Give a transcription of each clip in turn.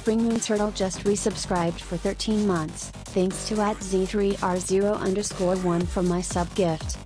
Spring Moon Turtle just resubscribed for 13 months, thanks to @Z3R0_1 for my sub gift.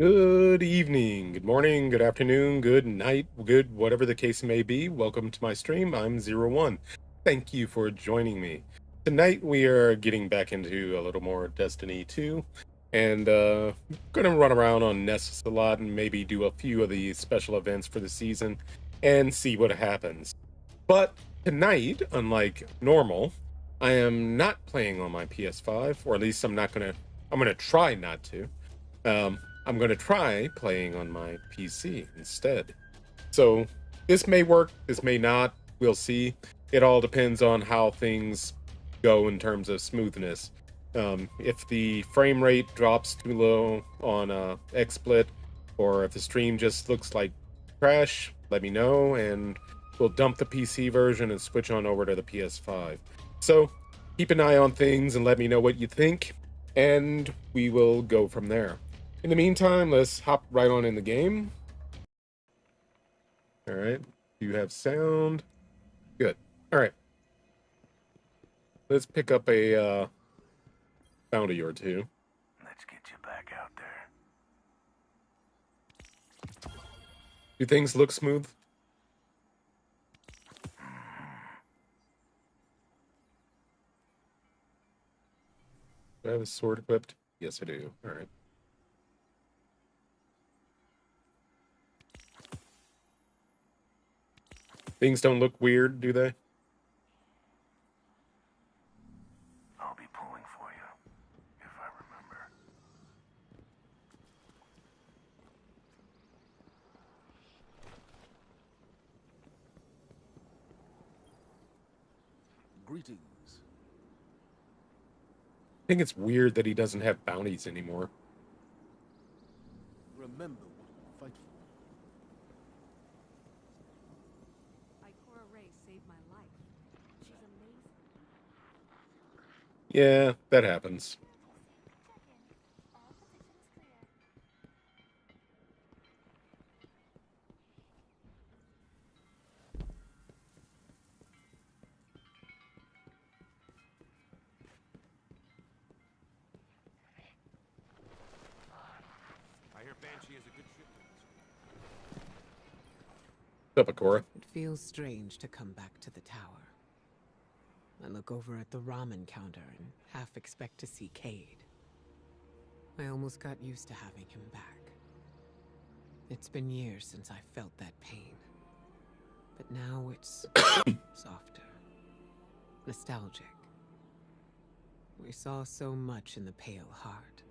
Good evening, good morning, good afternoon, good night, good whatever the case may be. Welcome to my stream. I'm Zero One. Thank you for joining me. Tonight we are getting back into a little more Destiny 2 and gonna run around on Nessus a lot and maybe do a few of the special events for the season and see what happens. But tonight, unlike normal, I am not playing on my PS5, or at least I'm gonna try not to. I'm going to try playing on my PC instead. So this may work, this may not. We'll see. It all depends on how things go in terms of smoothness. If the frame rate drops too low on XSplit, or if the stream just looks like trash, let me know, and we'll dump the PC version and switch on over to the PS5. So keep an eye on things and let me know what you think, and we will go from there. In the meantime, let's hop right on in the game. All right. Do you have sound? Good. All right. Let's pick up a bounty or two. Let's get you back out there. Do things look smooth? Do I have a sword equipped? Yes, I do. All right. Things don't look weird, do they? I'll be pulling for you, if I remember. Greetings. I think it's weird that he doesn't have bounties anymore. Remember what we fight for. Ikora Ray saved my life. She's amazing. Yeah, that happens. I hear Banshee is a good ship. What's up, Ikora? It feels strange to come back to the tower. I look over at the ramen counter and half expect to see Cade. I almost got used to having him back. It's been years since I felt that pain. But now it's softer, nostalgic. We saw so much in the Pale Heart.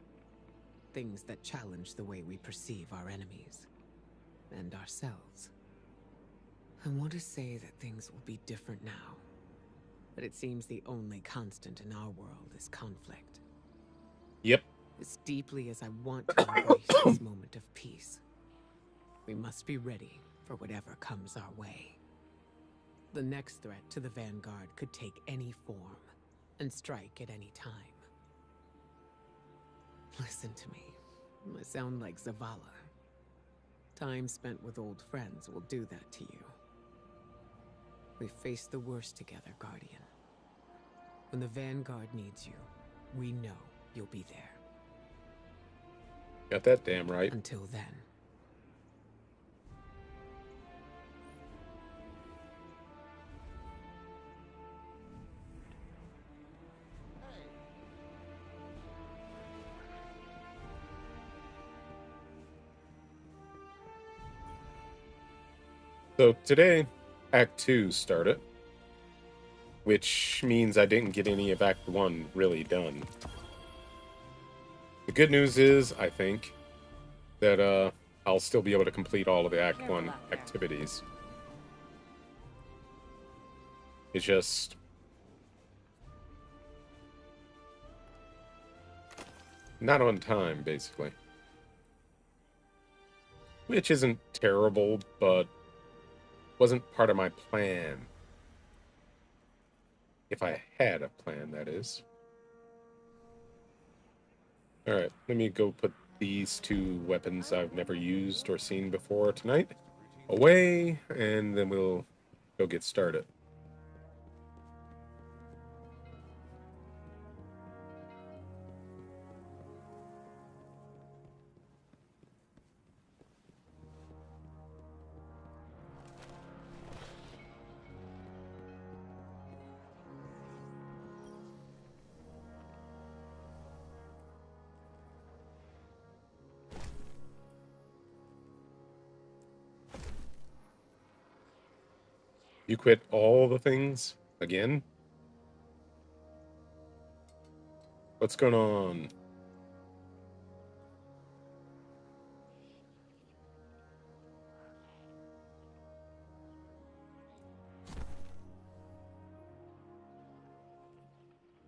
Things that challenge the way we perceive our enemies and ourselves. I want to say that things will be different now, but it seems the only constant in our world is conflict. Yep. As deeply as I want to embrace this moment of peace, we must be ready for whatever comes our way. The next threat to the Vanguard could take any form and strike at any time. Listen to me. I sound like Zavala. Time spent with old friends will do that to you. We face the worst together, Guardian. When the Vanguard needs you, we know you'll be there. Got that damn right. Until then. So today, Act 2 started, which means I didn't get any of Act 1 really done. The good news is, I think, that I'll still be able to complete all of the Act 1 activities. It's just... not on time, basically. Which isn't terrible, but wasn't part of my plan. If I had a plan, that is. Alright, let me go put these two weapons I've never used or seen before tonight away, and then we'll go get started. You quit all the things again? What's going on?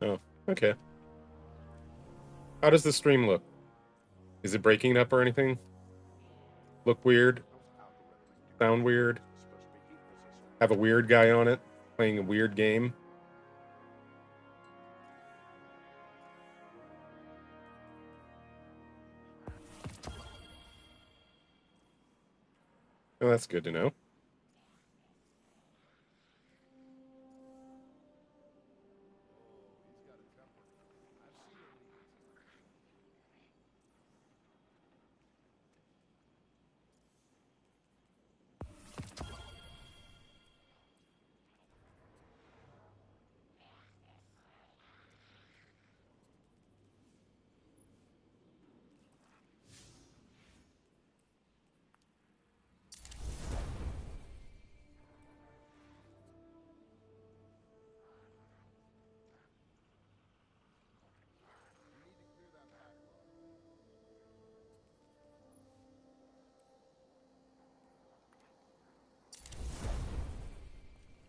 Oh, okay. How does the stream look? Is it breaking up or anything? Look weird? Sound weird? Have a weird guy on it, playing a weird game? Oh, that's good to know.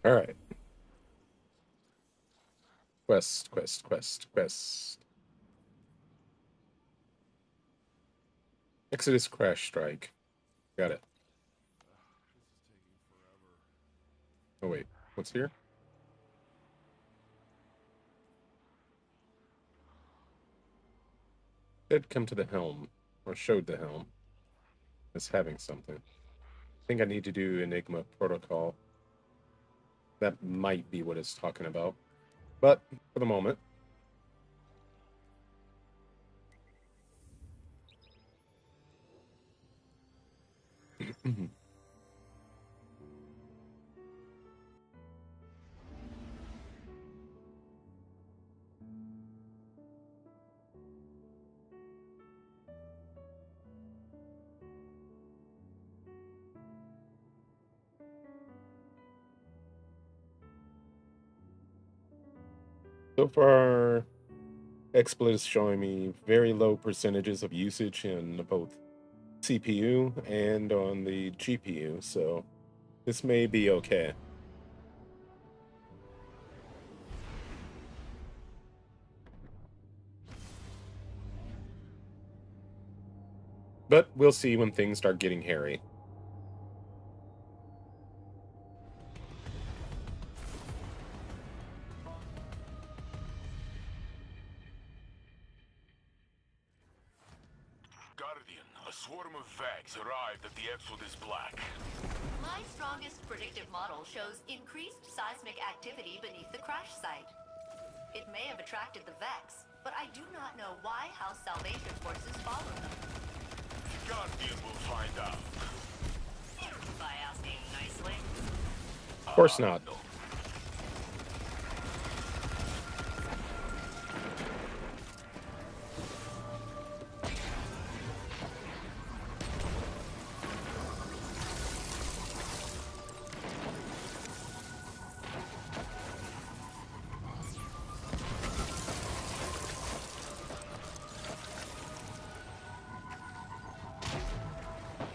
All right. Quest, quest, quest, quest. Exodus Crash Strike. Got it. Oh, wait. What's here? Did come to the helm, or showed the helm as having something. I think I need to do Enigma Protocol. That might be what it's talking about. But for the moment, so far, XSplit is showing me very low percentages of usage in both CPU and on the GPU, so this may be okay. But we'll see when things start getting hairy. Guardian, a swarm of Vags arrived at the Exodus Black. My strongest predictive model shows increased seismic activity beneath the crash site. It may have attracted the Vex, but I do not know why House Salvation forces followed them. Guardian will find out. By asking nicely. Of course not. No.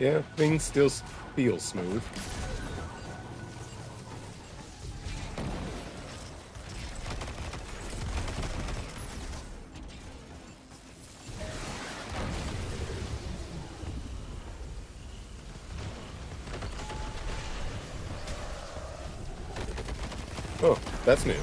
Yeah, things still feel smooth. Oh, that's new.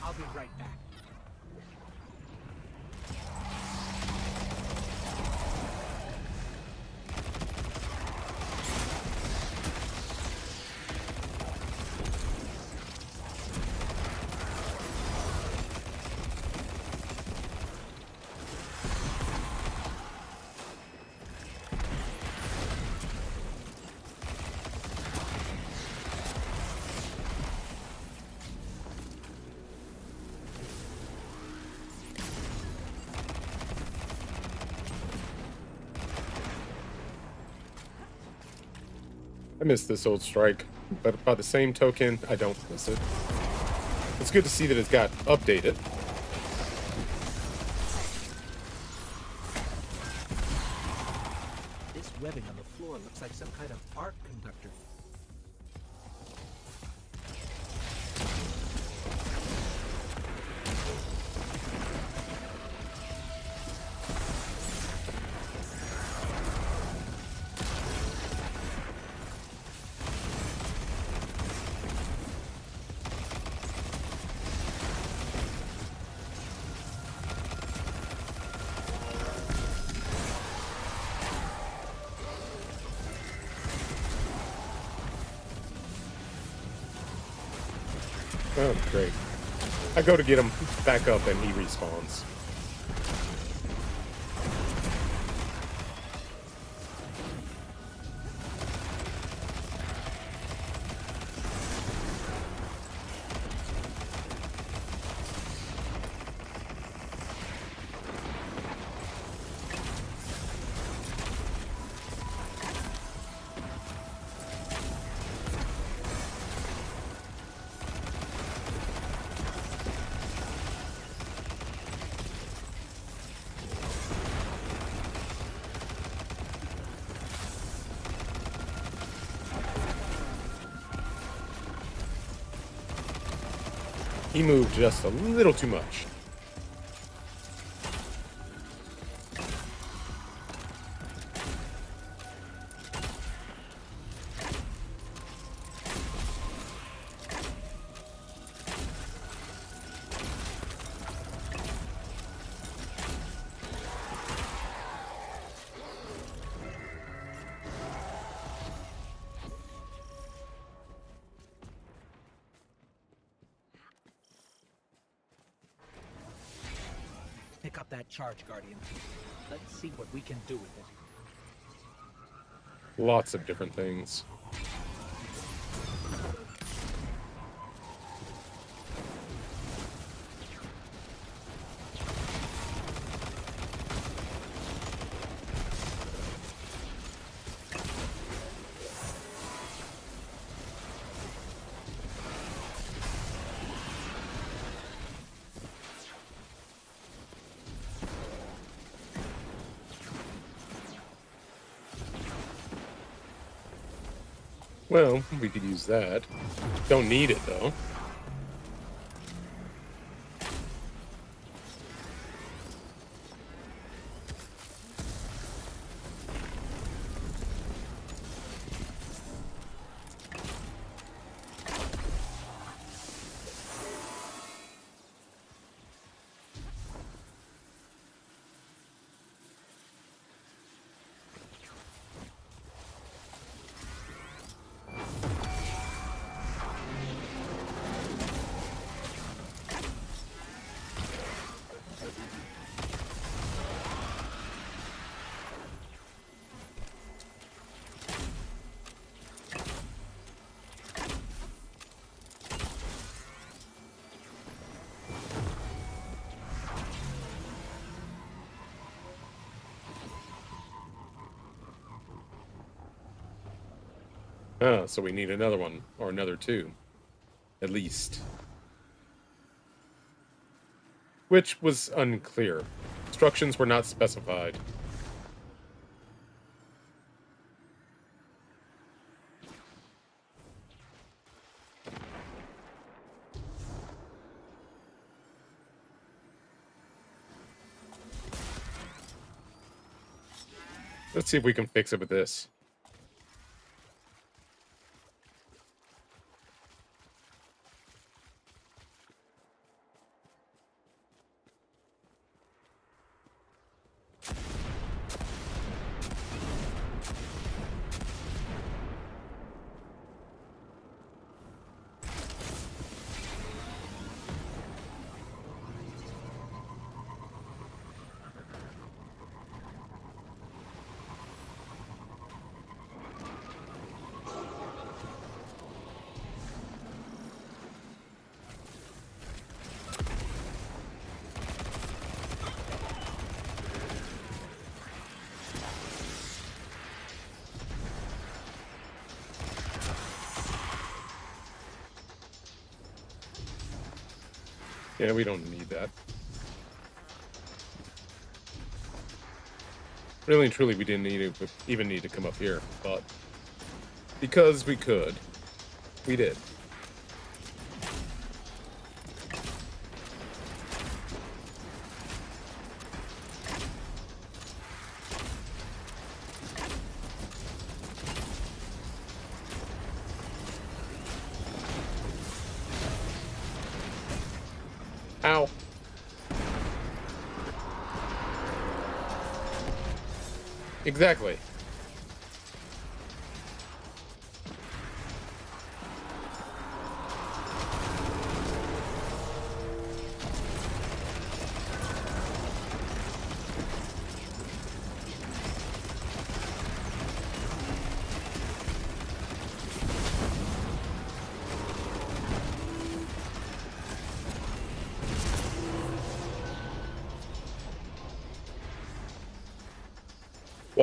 I'll be right back. I miss this old strike, but by the same token, I don't miss it. It's good to see that it's got updated. This webbing on the floor looks like some kind of arc conductor. Oh, great. I go to get him back up and he respawns. He moved just a little too much. Pick up that charge, Guardian. Let's see what we can do with it. Lots of different things. Well, we could use that. Don't need it, though. Ah, so we need another one, or another two. At least. Which was unclear. Instructions were not specified. Let's see if we can fix it with this. Yeah, we don't need that. Really and truly, we didn't even need to come up here, but because we could, we did. Ow. Exactly.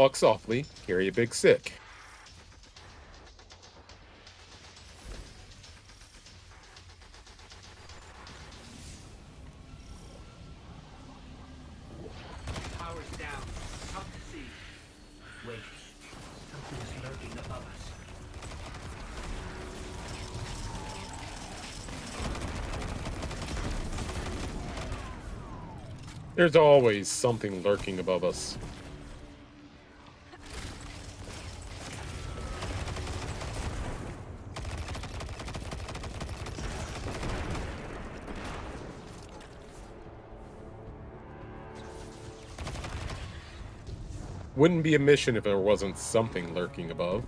Walk softly, carry a big stick. Power's down. Out to sea. Wait. Something's lurking above us. There's always something lurking above us. Wouldn't be a mission if there wasn't something lurking above.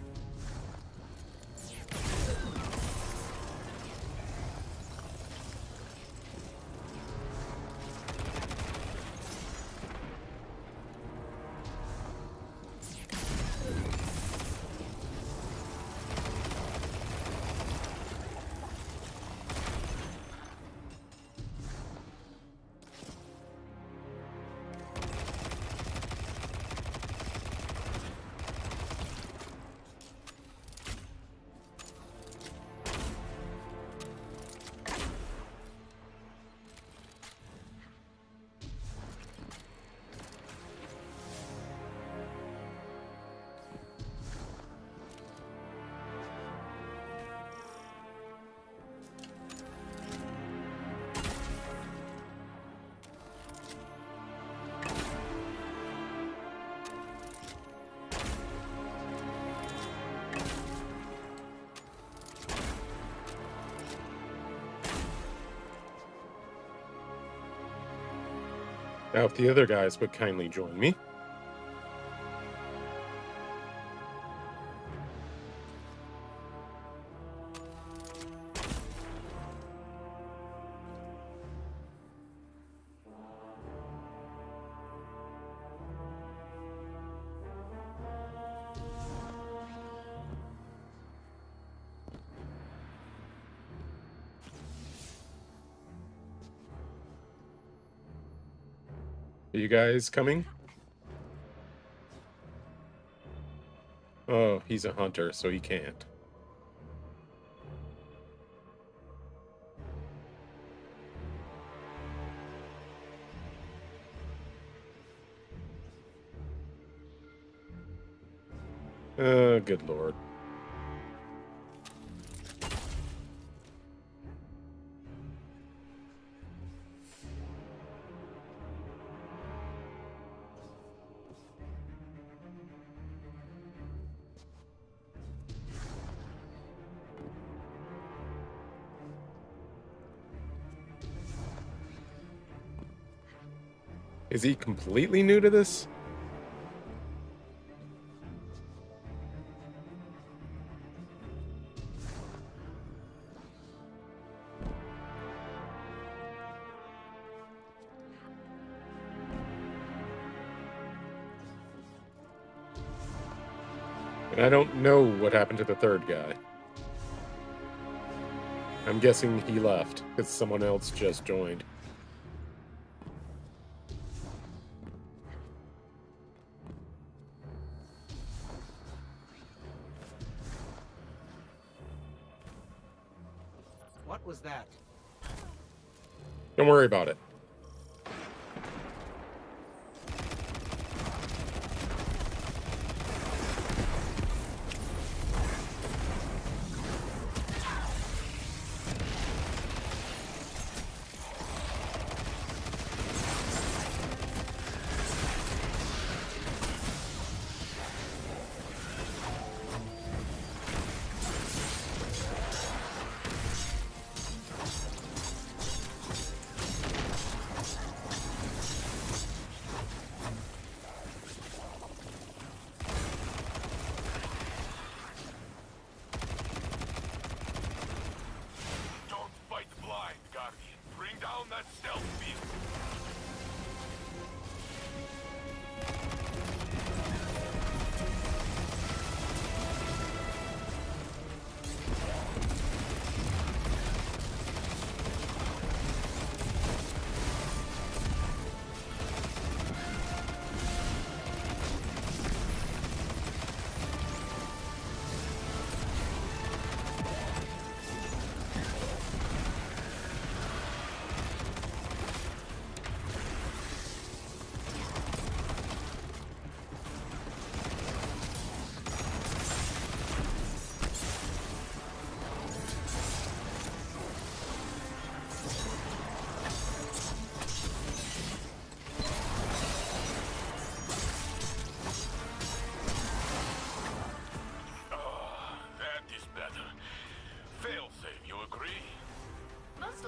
Now, if the other guys would kindly join me. Are you guys coming? Oh, he's a hunter, so he can't. Good lord. Is he completely new to this? And I don't know what happened to the third guy. I'm guessing he left, because someone else just joined. What was that? Don't worry about it.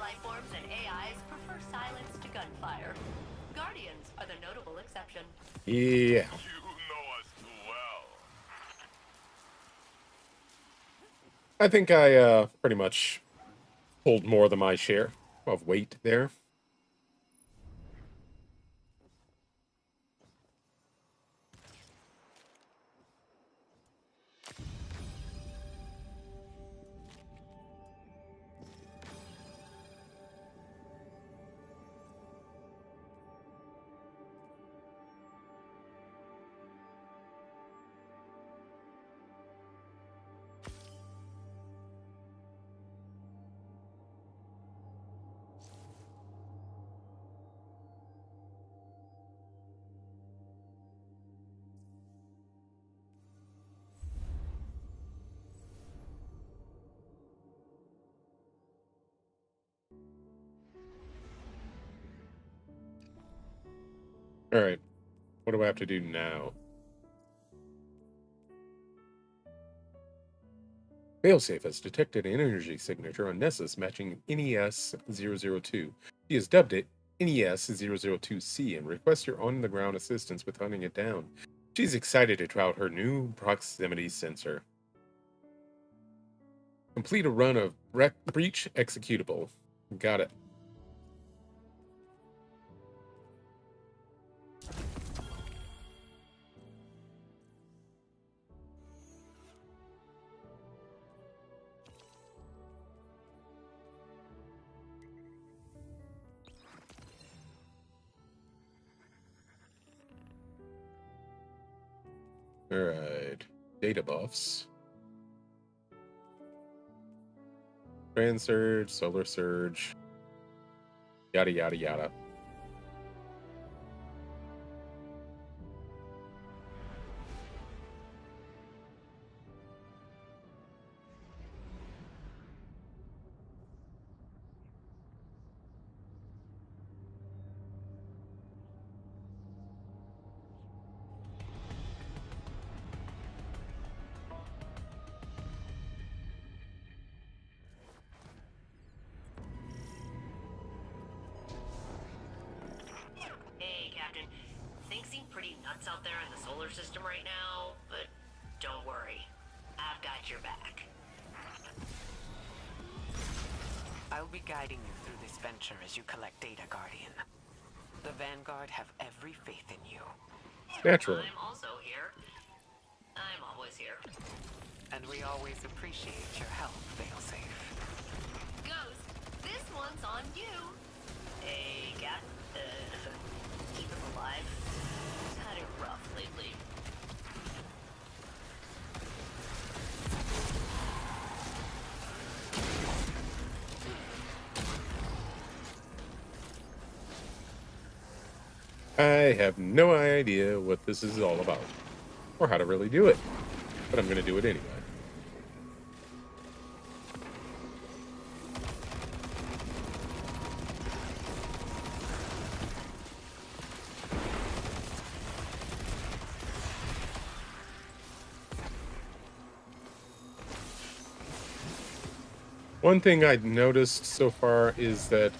life forms and AIs prefer silence to gunfire. Guardians are the notable exception. Yeah. You know us too well. I think I pretty much pulled more than my share of weight there. All right. What do I have to do now? Failsafe has detected an energy signature on Nessus matching NES-002. She has dubbed it NES-002C and requests your on-the-ground assistance with hunting it down. She's excited to try out her new proximity sensor. Complete a run of breach executable. Got it. Alright. Data buffs. Grand surge, solar surge. Yada yada yada. Hey, Captain. Things seem pretty nuts out there in the solar system right now, but don't worry. I've got your back. I'll be guiding you through this venture as you collect data, Guardian. The Vanguard have every faith in you. Naturally. I'm also here. I'm always here. And we always appreciate your help, Failsafe. Ghost, this one's on you. Hey, Cap. Keep him alive. He's had it rough lately. I have no idea what this is all about, or how to really do it, but I'm going to do it anyway. One thing I've noticed so far is that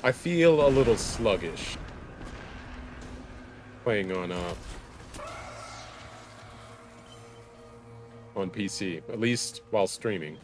I feel a little sluggish playing on PC, at least while streaming.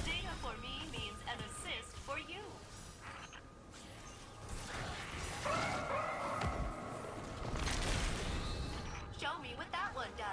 Data for me means an assist for you. Show me what that one does.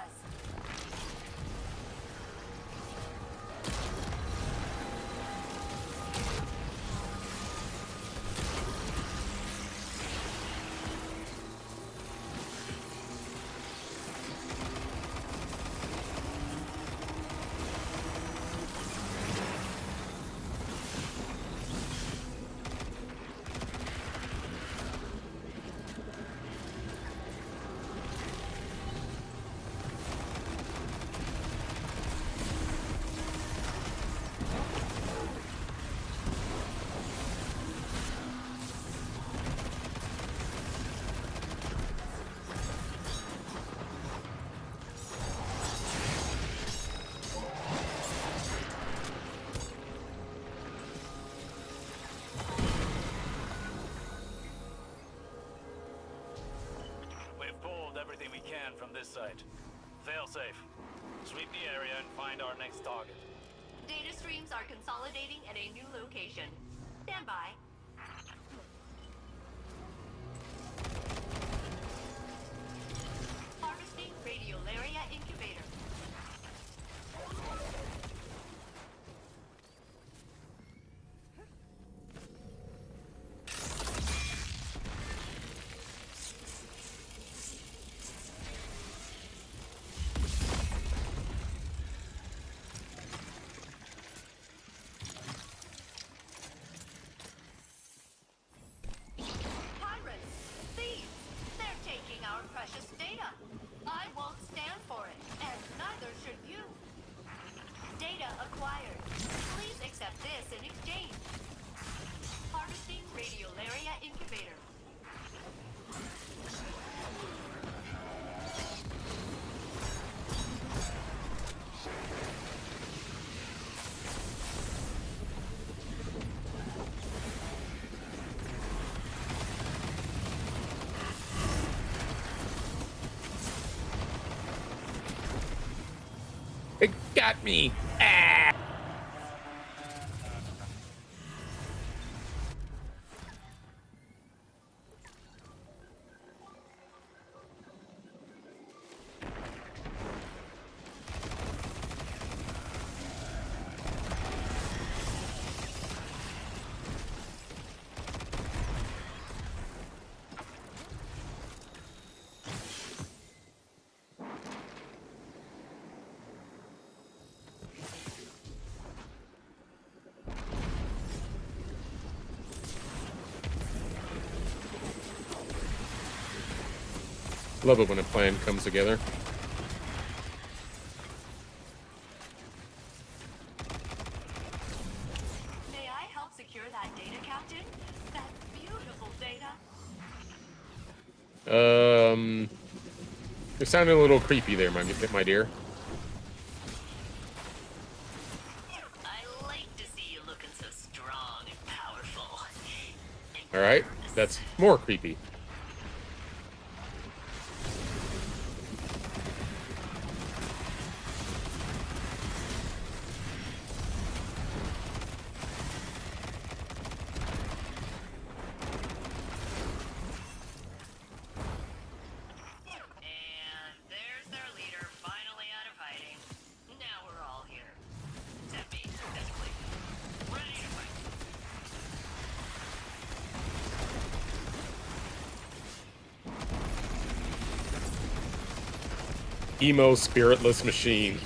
everything we can from this site. Failsafe. Sweep the area and find our next target. Data streams are consolidating at a new location. Stand by. Harvesting Radiolaria Incubator. Pirates! Thieves! They're taking our precious data. I won't stand for it, and neither should you. Data acquired. Please accept this in exchange. Harvesting Radiolaria Incubator. It got me. Ah! Love it when a plan comes together. May I help secure that data, Captain? That beautiful data. You're sounding a little creepy there, my dear. I like to see you looking so strong and powerful. All right, that's more creepy. And there's their leader, finally out of hiding. Now we're all here. Except me, physically. Ready to fight. Emo spiritless machine.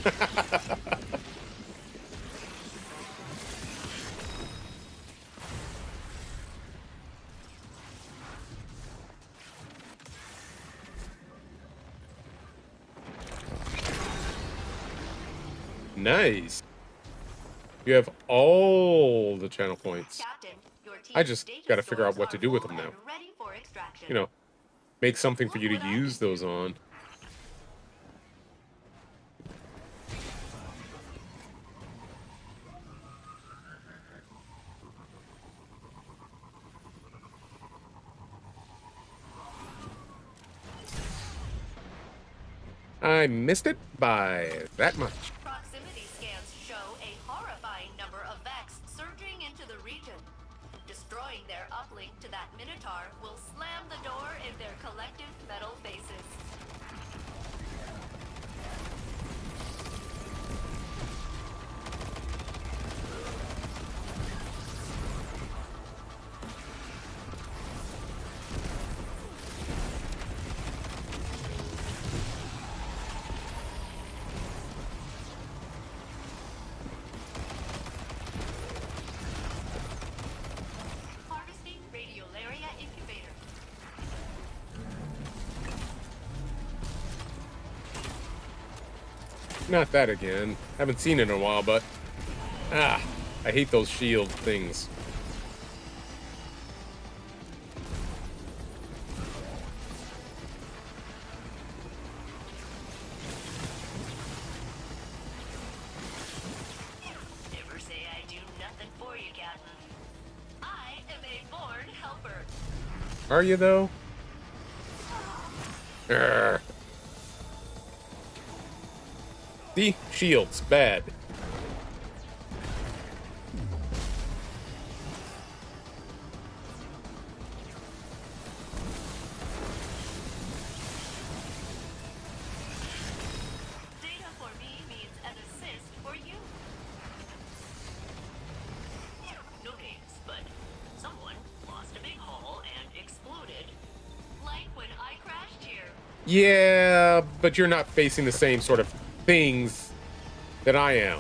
Nice. You have all the channel points. Captain, your team's I just data gotta figure out stores what to are do with full them now. and ready for extraction. You know, make something for you to use those on. I missed it by that much. Proximity scans show a horrifying number of Vex surging into the region. Destroying their uplink to that Minotaur will slam the door in their collective metal faces. Harvesting Radiolaria Incubator. Not that again. Haven't seen it in a while, but... I hate those shield things. Never say I do nothing for you, Captain. I am a born helper. Are you, though? Urgh. See? Shields. Bad. Data for me means an assist for you. No games, but someone lost a big hole and exploded. Like when I crashed here. Yeah, but you're not facing the same sort of things that I am.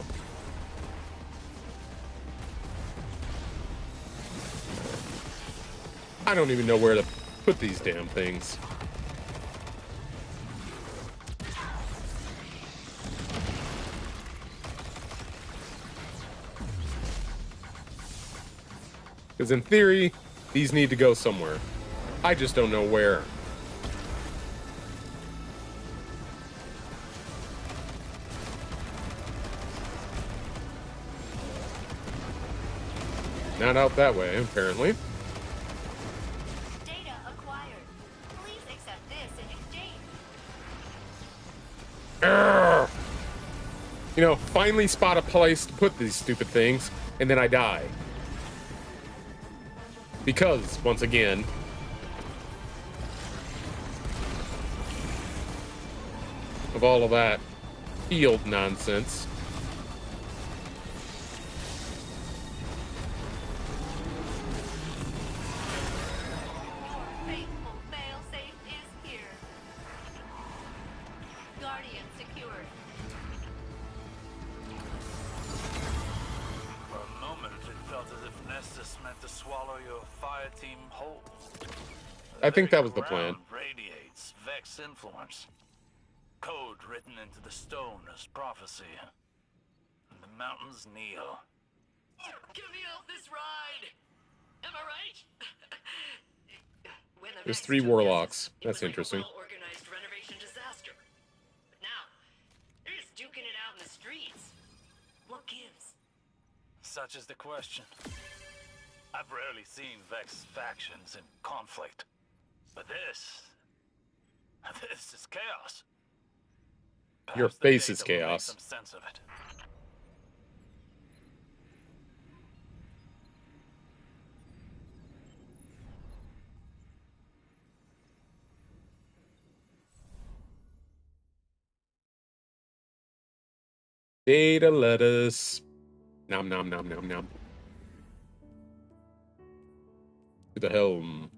I don't even know where to put these damn things. Because in theory, these need to go somewhere. I just don't know where. Not out that way, apparently. Data acquired. Please accept this in exchange. Urgh. You know, finally spot a place to put these stupid things, and then I die. Because, once again, of all of that field nonsense. Your faithful failsafe is here. Guardian secured. For a moment, it felt as if Nessus meant to swallow your fire team whole. I think very that was the plan. ground radiates Vex influence. Code written into the stone as prophecy. And the mountains kneel. Get me off this ride! Am I right? When the There's Vex 3 took warlocks. Nessus, it That's was like a interesting. well-organized renovation disaster. But now, they're just duking it out in the streets. What gives? Such is the question. I've rarely seen Vex factions in conflict. But this is chaos. Your Perhaps the face is data will make chaos. some sense of it. Data lettuce. Nom nom nom nom nom. To the helm.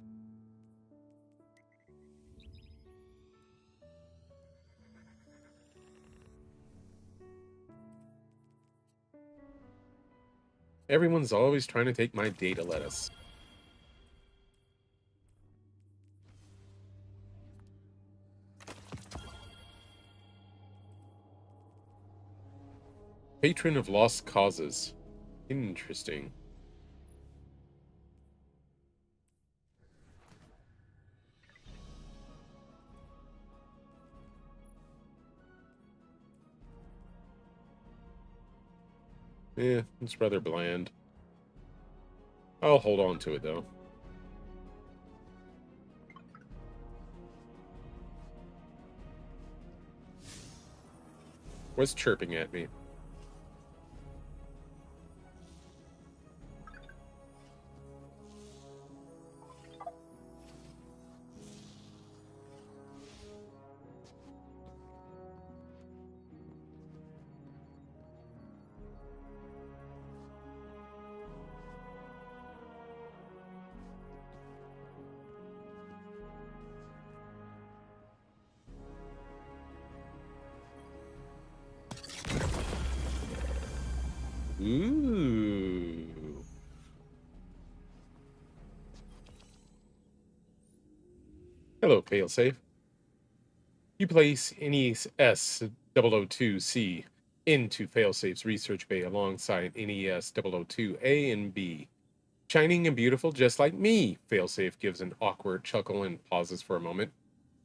Everyone's always trying to take my data lettuce. Patron of Lost Causes. Interesting. Yeah, it's rather bland. I'll hold on to it, though. What's chirping at me? Ooh. Hello, Failsafe. You place NES-002C into Failsafe's research bay alongside NES-002A and B. Shining and beautiful just like me, Failsafe gives an awkward chuckle and pauses for a moment.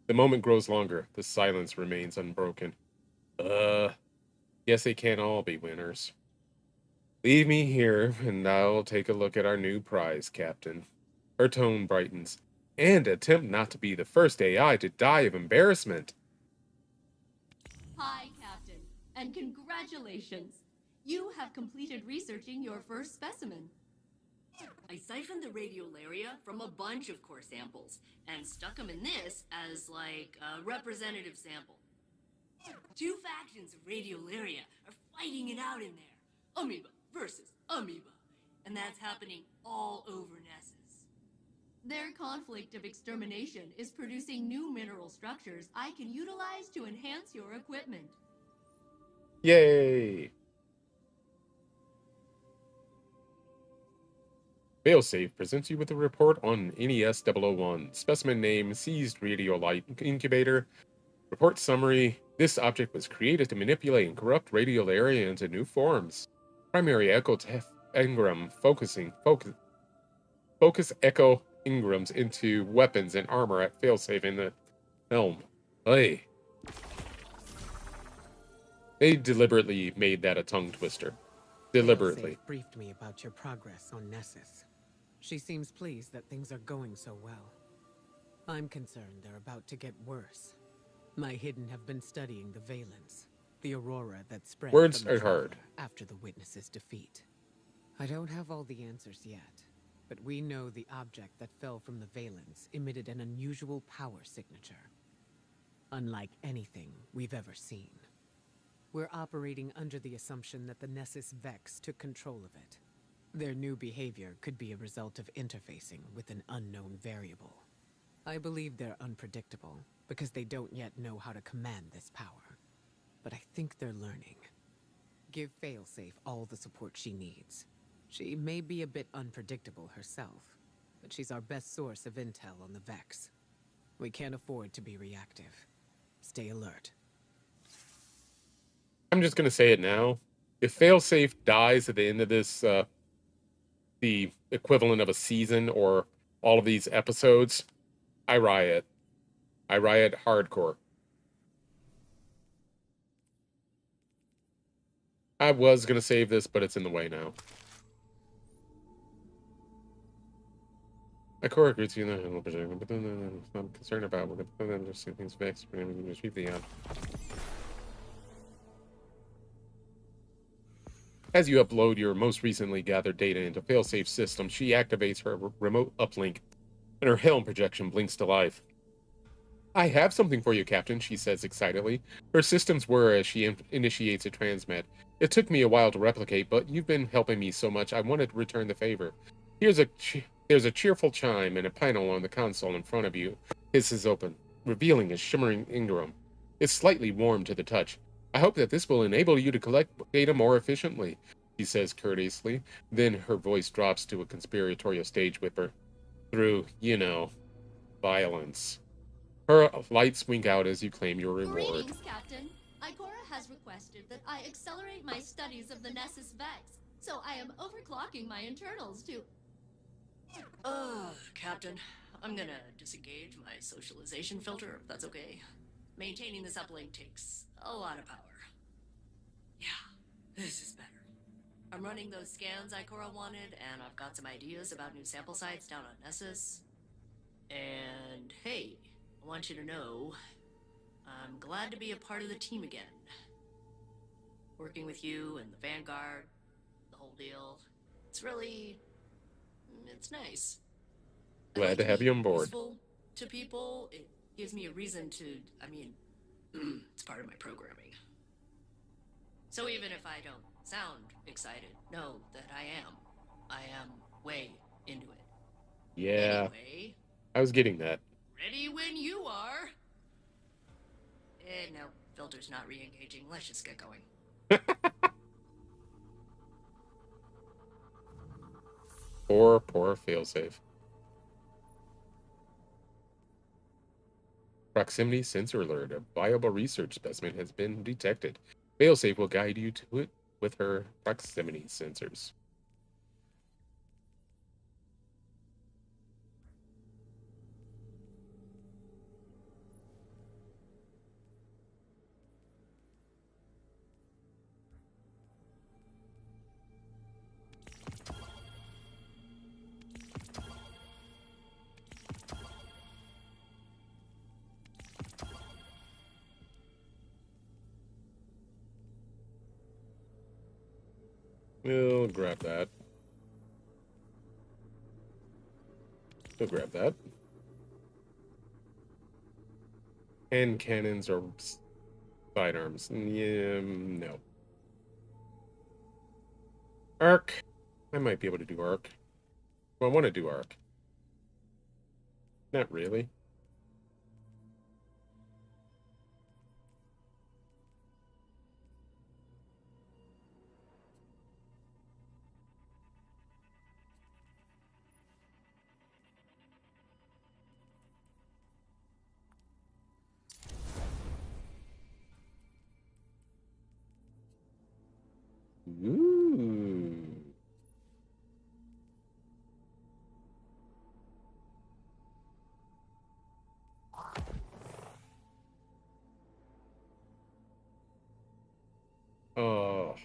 The moment grows longer. The silence remains unbroken. Guess they can't all be winners. Leave me here, and I'll take a look at our new prize, Captain. Her tone brightens. And attempt not to be the first AI to die of embarrassment. Hi, Captain. and congratulations! You have completed researching your first specimen. I siphoned the radiolaria from a bunch of core samples and stuck them in this as, like, a representative sample. Two factions of radiolaria are fighting it out in there. Amoeba versus amoeba. And that's happening all over Nessus. Their conflict of extermination is producing new mineral structures I can utilize to enhance your equipment. Yay! Failsafe presents you with a report on NES 001. Specimen name, seized radiolite incubator. Report summary, this object was created to manipulate and corrupt radiolaria into new forms. Primary echo engram focus echo engrams into weapons and armor at Failsafe in the helm. Hey. They deliberately made that a tongue twister. Deliberately. Failsafe briefed me about your progress on Nessus. She seems pleased that things are going so well. I'm concerned they're about to get worse. My Hidden have been studying the Valence, the aurora that spread Words from the are hard. after the Witness's defeat. I don't have all the answers yet, but we know the object that fell from the Valence emitted an unusual power signature, unlike anything we've ever seen. We're operating under the assumption that the Nessus Vex took control of it. Their new behavior could be a result of interfacing with an unknown variable. I believe they're unpredictable, because they don't yet know how to command this power. But I think they're learning. Give Failsafe all the support she needs. She may be a bit unpredictable herself, but she's our best source of intel on the Vex. We can't afford to be reactive. Stay alert. I'm just going to say it now. If Failsafe dies at the end of this, the equivalent of a season or all of these episodes, I riot. I riot hardcore. I was going to save this, but it's in the way now. I core agrees you know, but I'm concerned about what the things fixed. We're going to retrieve the As you upload your most recently gathered data into Failsafe's system, she activates her remote uplink, and her helm projection blinks to life. I have something for you, Captain, she says excitedly. Her systems whir as she initiates a transmit. It took me a while to replicate, but you've been helping me so much I wanted to return the favor. There's a cheerful chime and a panel on the console in front of you hisses open, revealing a shimmering engram. It's slightly warm to the touch. I hope that this will enable you to collect data more efficiently, she says courteously. Then her voice drops to a conspiratorial stage whisper. Through, you know, violence. Her lights wink out as you claim your reward. Greetings, Captain. Ikora has requested that I accelerate my studies of the Nessus Vex, so I am overclocking my internals to... Captain, I'm gonna disengage my socialization filter, if that's okay. Maintaining this uplink takes a lot of power. Yeah, this is better. I'm running those scans Ikora wanted, and I've got some ideas about new sample sites down on Nessus. And hey, I want you to know, I'm glad to be a part of the team again. Working with you and the Vanguard, the whole deal, it's nice. Glad to have you on board. Useful to people. It gives me a reason to, it's part of my programming. So even if I don't sound excited, know that I am way into it. Yeah. Anyway, I was getting that. ready when you are. No, filter's not re-engaging. Let's just get going. Poor Failsafe. Proximity sensor alert. A viable research specimen has been detected. Failsafe will guide you to it with her proximity sensors. We'll grab that. We'll grab that. Hand cannons or sidearms. Yeah, no. Arc. I might be able to do arc. Well, I want to do arc. Not really. Ooh. Oh,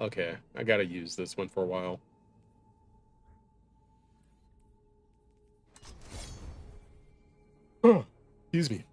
okay. I gotta use this one for a while. Oh, excuse me.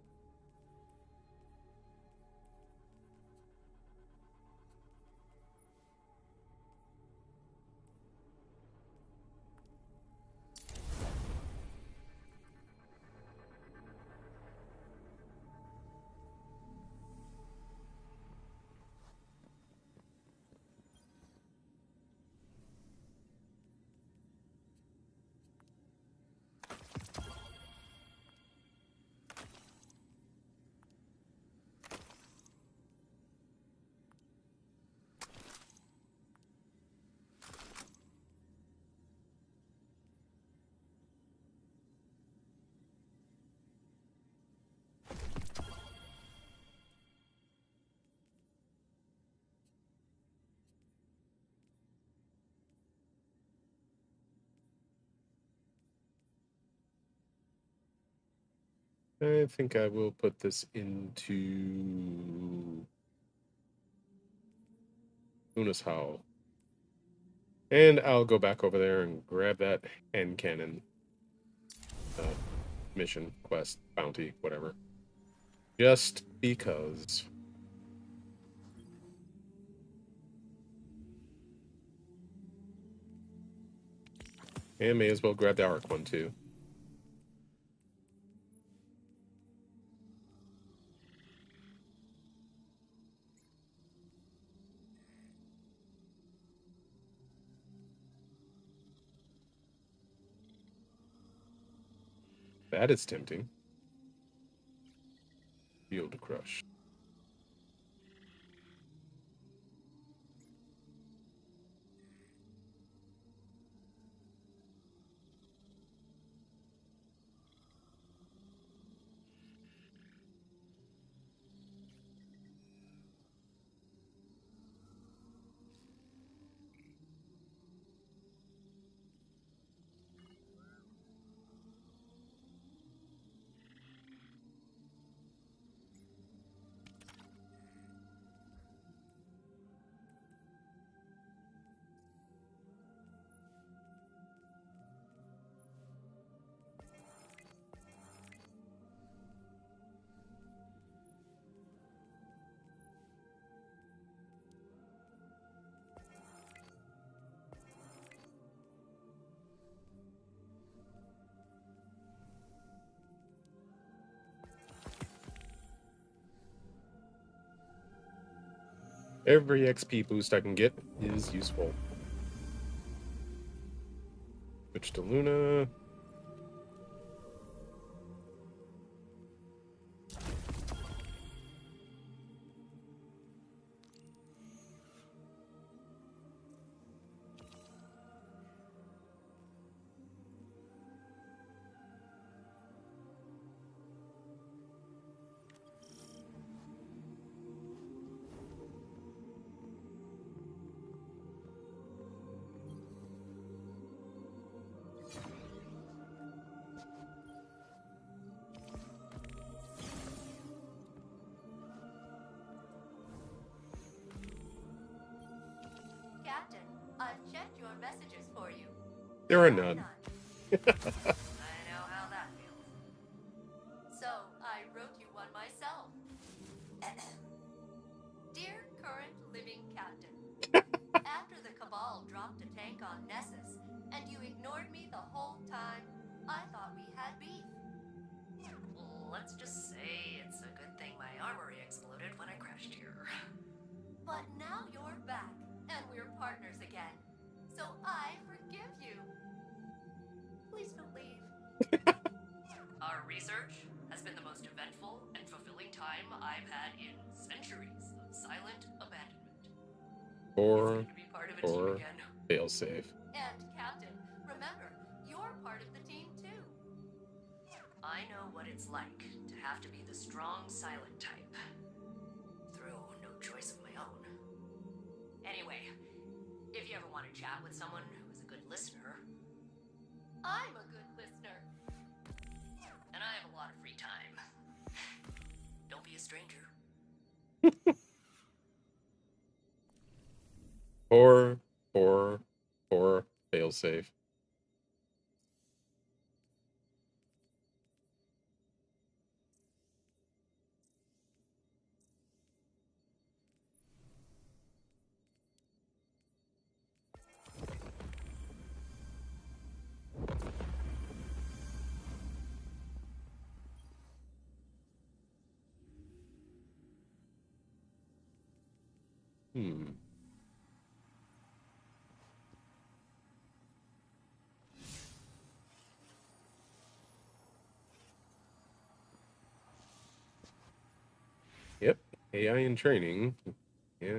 I think I will put this into Una's Howl. And I'll go back over there and grab that hand cannon mission, quest, bounty, whatever. Just because. And may as well grab the arc one too. That is tempting. Field Crush. Every XP boost I can get is useful. Switch to Luna. Captain, I've checked your messages for you. There are none. I know how that feels. So, I wrote you one myself. Dear current living captain, after the Cabal dropped I thought we had beef. Let's just say it's a good thing my armory exploded when I crashed here. But now you're back, and we're partners again. So I forgive you. Please don't leave. Our research has been the most eventful and fulfilling time I've had in centuries of silent abandonment. Or It's good to be part of a team again. Failsafe. And Captain, remember, you're part of the team too. I know what it's like to have to be the strong, silent type. Through no choice of my own. Anyway, if you ever want to chat with someone who's a good listener... I'm a good listener. And I have a lot of free time. Don't be a stranger. Poor Failsafe. Yep. AI in training. Yeah.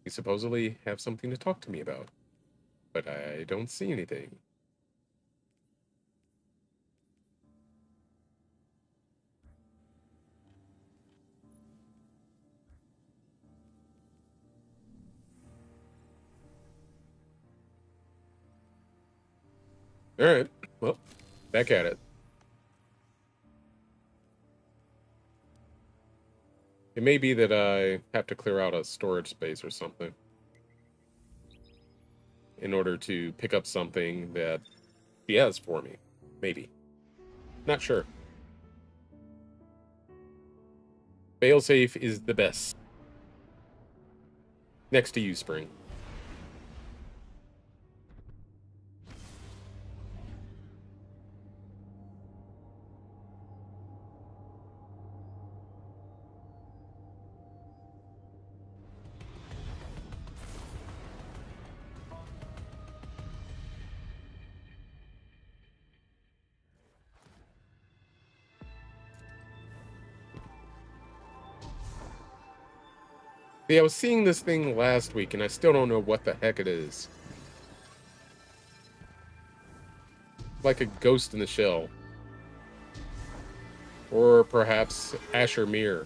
You supposedly have something to talk to me about. But I don't see anything. Alright. Well, back at it. It may be that I have to clear out a storage space or something in order to pick up something that she has for me. Maybe. Not sure. Failsafe is the best. Next to you, Spring. See, I was seeing this thing last week, and I still don't know what the heck it is. Like a ghost in the shell. Or perhaps Asher Mir.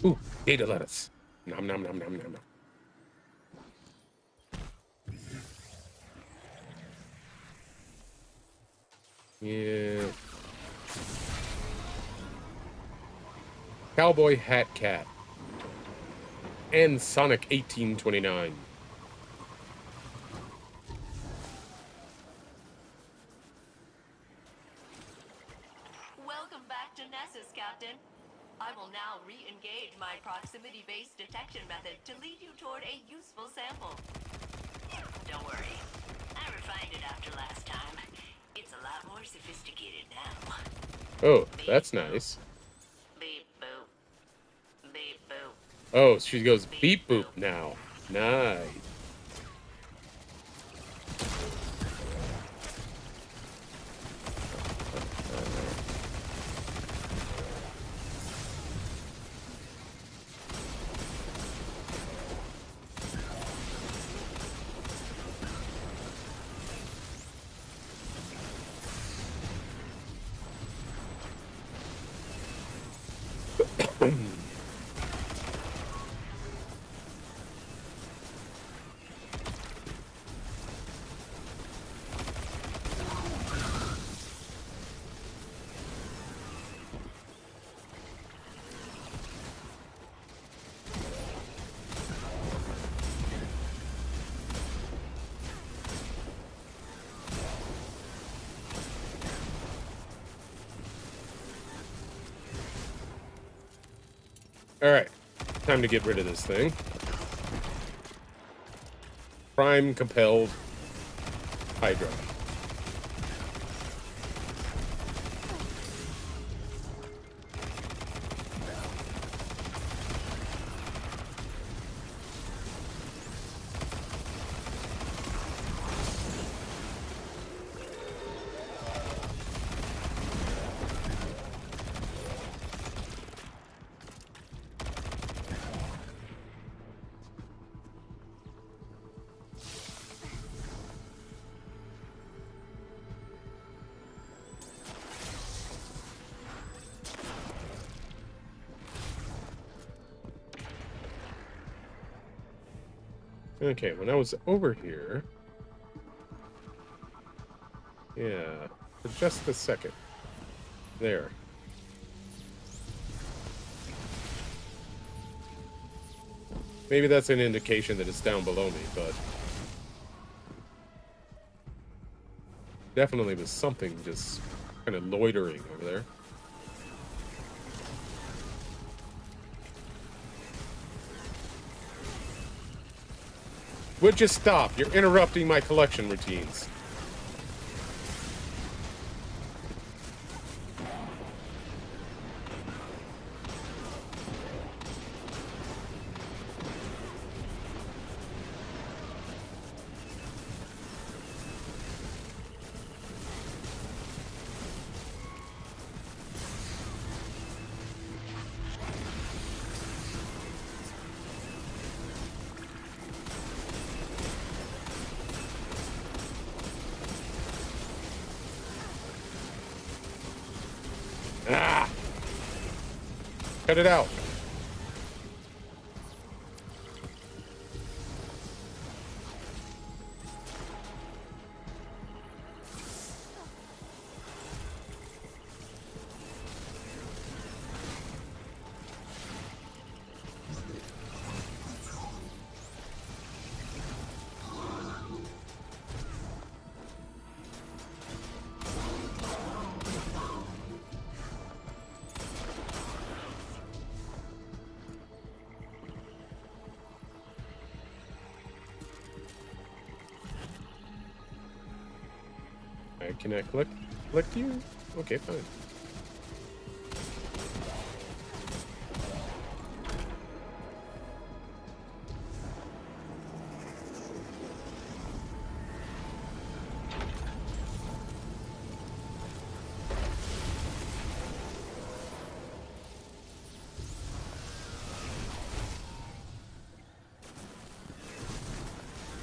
Ooh, data lettuce. Nom nom nom nom nom nom. Yeah. Cowboy Hat Cat. And Sonic 1829. Welcome back to Nessus, Captain. I will now re-engage my proximity-based detection method to lead you toward a useful sample. Don't worry. I refined it after last time. It's a lot more sophisticated now. Oh, that's nice. Beep boop. Beep boop. Oh, she goes beep boop now. Nice. Alright. Time to get rid of this thing. Prime compelled Hydra. Okay, when I was over here... Yeah, for just a second. There. Maybe that's an indication that it's down below me, but... Definitely was something just kind of loitering over there. Would you stop? You're interrupting my collection routines. Ah! Cut it out. Can I collect you? Okay, fine.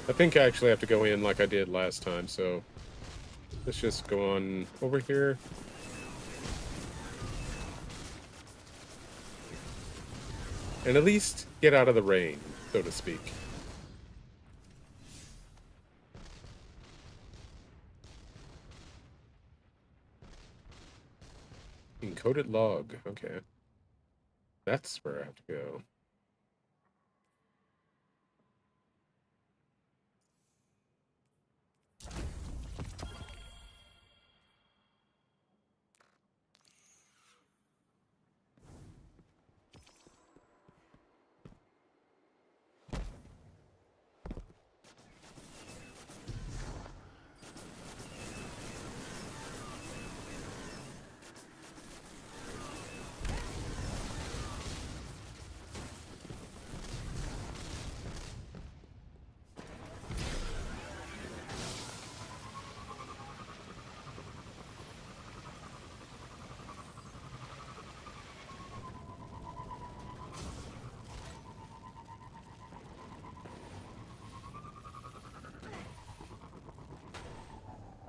I think I actually have to go in like I did last time, so let's just go on over here. And at least get out of the rain, so to speak. Encoded log, okay. That's where I have to go.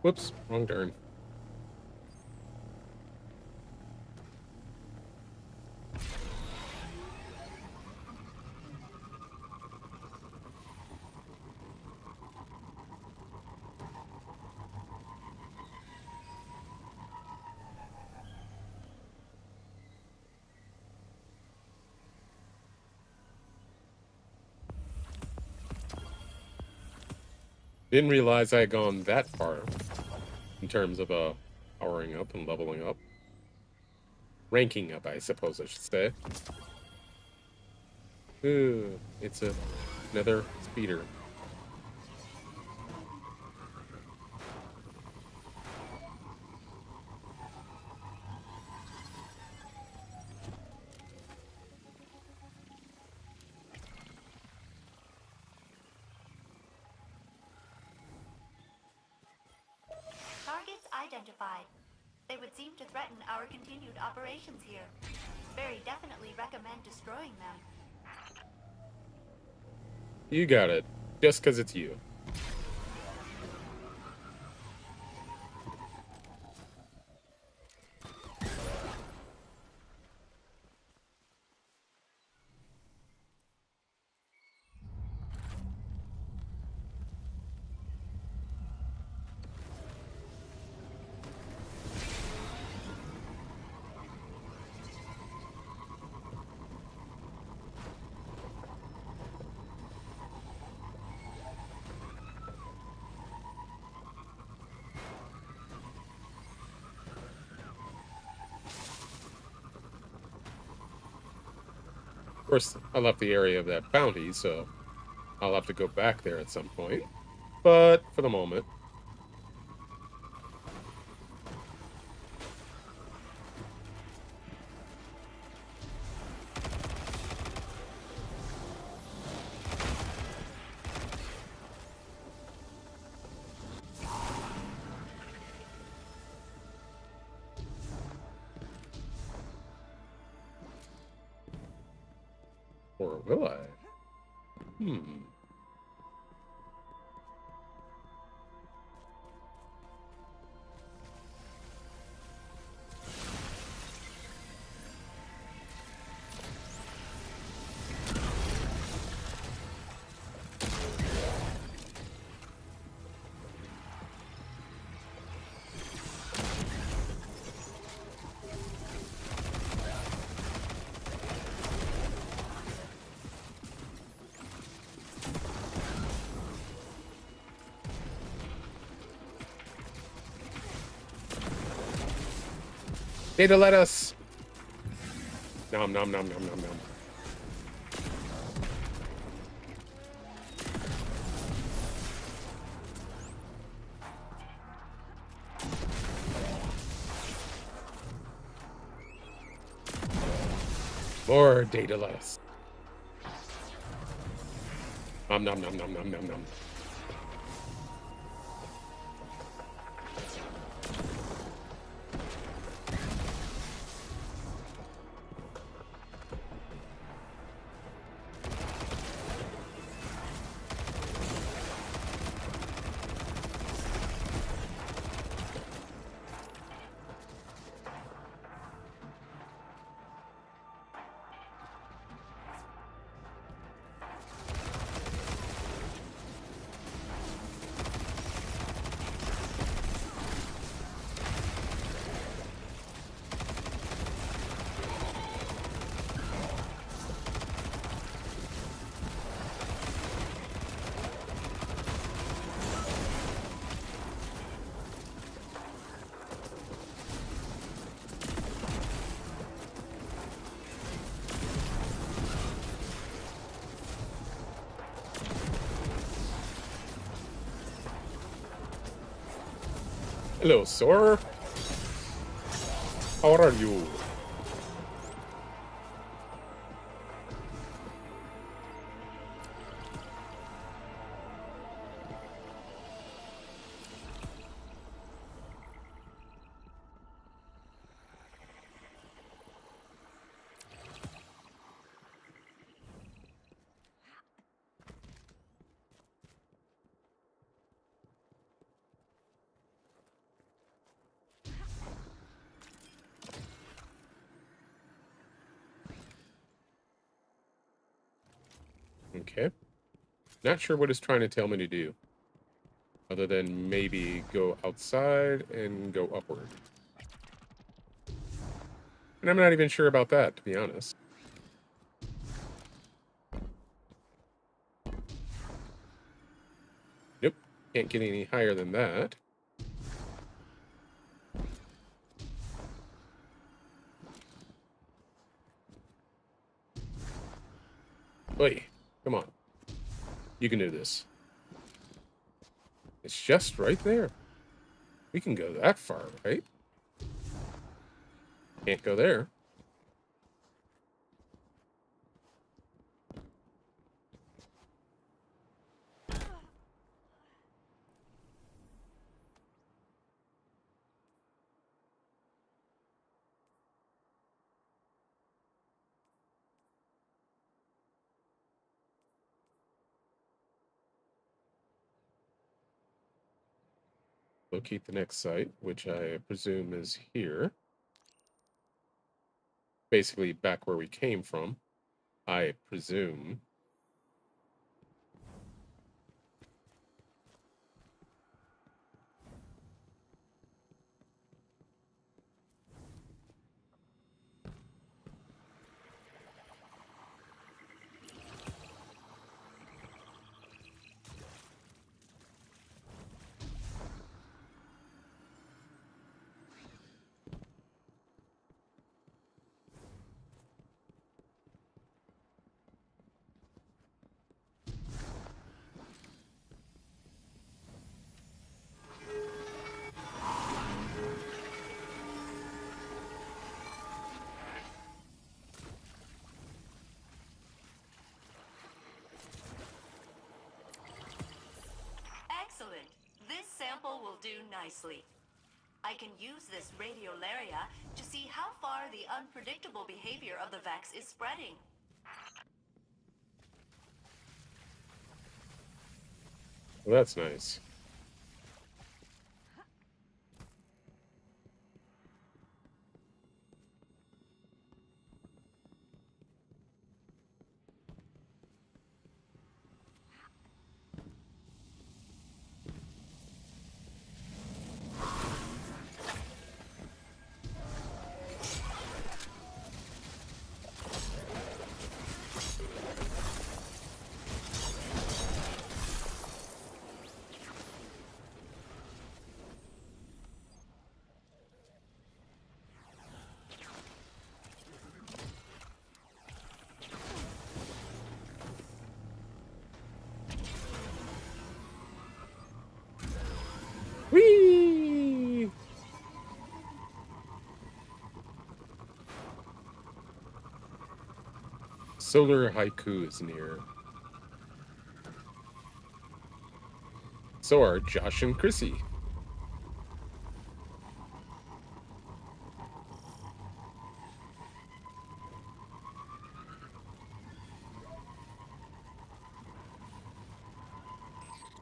Whoops, wrong turn. Didn't realize I had gone that far in terms of powering up and leveling up. Ranking up, I suppose I should say. Ooh, it's another speeder. Targets identified. They would seem to threaten our continued operations here. Very definitely recommend destroying them. You got it. Just because it's you. Of course, I left the area of that bounty, so I'll have to go back there at some point. But for the moment, or will I? Data let us. Nom nom nom nom nom nom. More data lettuce. Nom nom nom nom nom nom nom. Hello, sir. How are you? Okay. Not sure what it's trying to tell me to do. Other than maybe go outside and go upward. And I'm not even sure about that, to be honest. Nope. Can't get any higher than that. Wait, come on. You can do this. It's just right there. We can go that far, right? Can't go there. Locate the next site, which I presume is here. Basically back where we came from, I presume. Excellent. This sample will do nicely. I can use this radiolaria to see how far the unpredictable behavior of the Vex is spreading. Well, that's nice. Whee! Solar Haiku is near. So are Josh and Chrissy.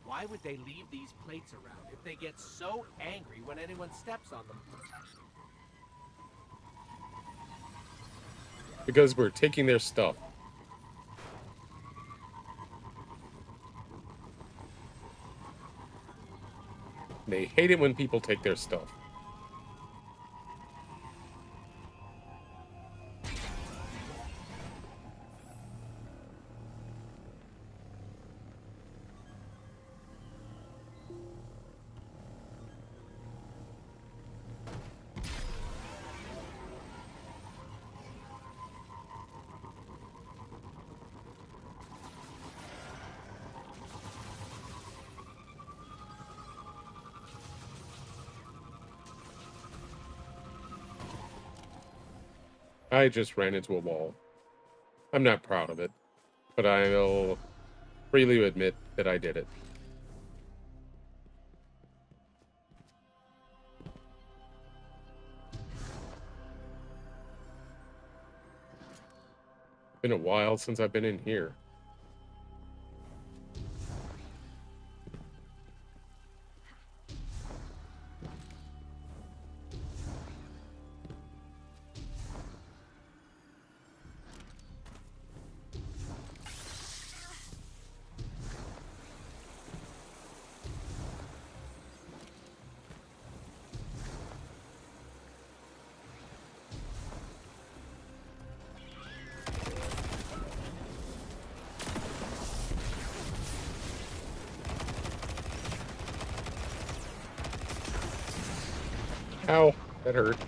Why would they leave these plates around if they get so angry when anyone steps on them? Because we're taking their stuff. They hate it when people take their stuff. I just ran into a wall. I'm not proud of it, but I'll freely admit that I did it. Been a while since I've been in here. Ow, that hurt.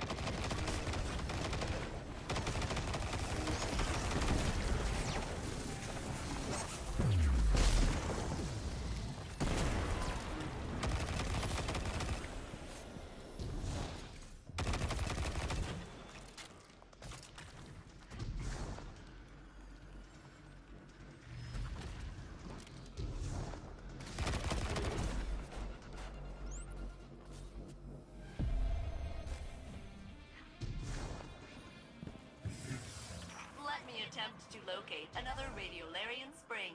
attempt to locate another radiolarian spring.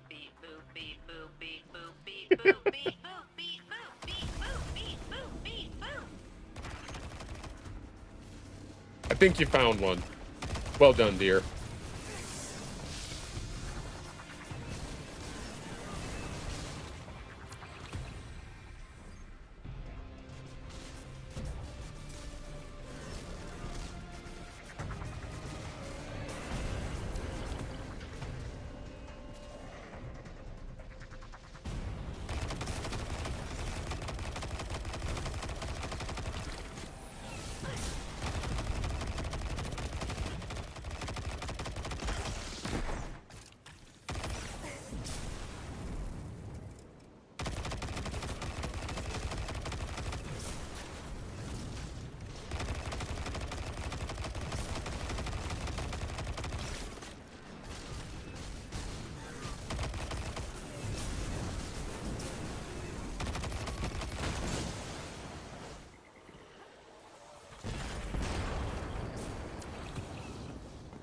Beep boop beep boop beep boop beep boop beep boop beep boop beep boop beep boop beep boop. I think you found one. Well done, dear.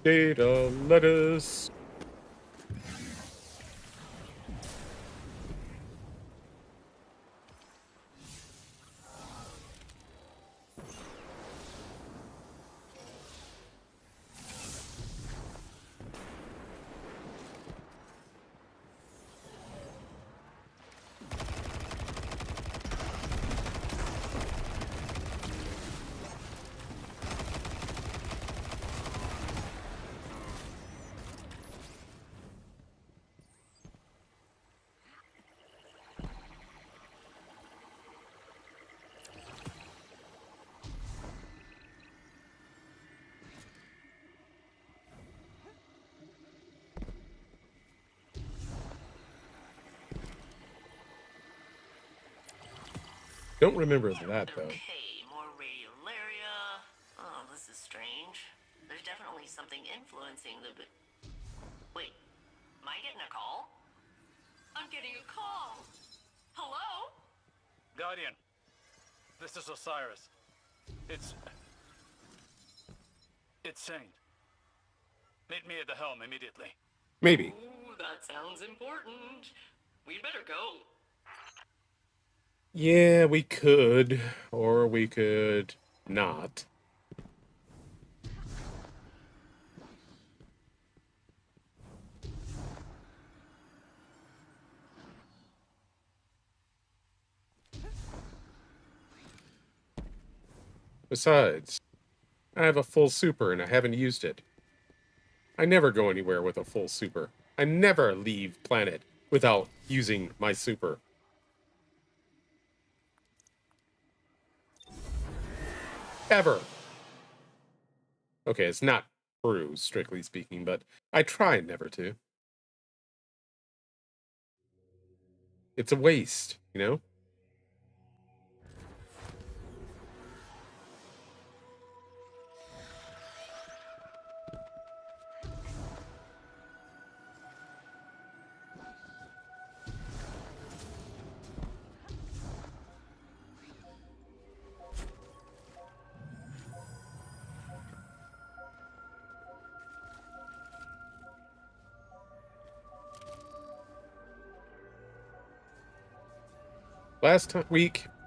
Data lettuce. Don't remember that, though. Okay, more radiolaria. Oh, this is strange. There's definitely something influencing the... Wait, am I getting a call? I'm getting a call. Hello? Guardian, this is Osiris. It's Saint. Meet me at the helm immediately. Maybe. Ooh, that sounds important. We'd better go. Yeah, we could. Or we could not. Besides, I have a full super and I haven't used it. I never go anywhere with a full super. I never leave planet without using my super. Ever. Okay, it's not true, strictly speaking, but I try never to. It's a waste, you know?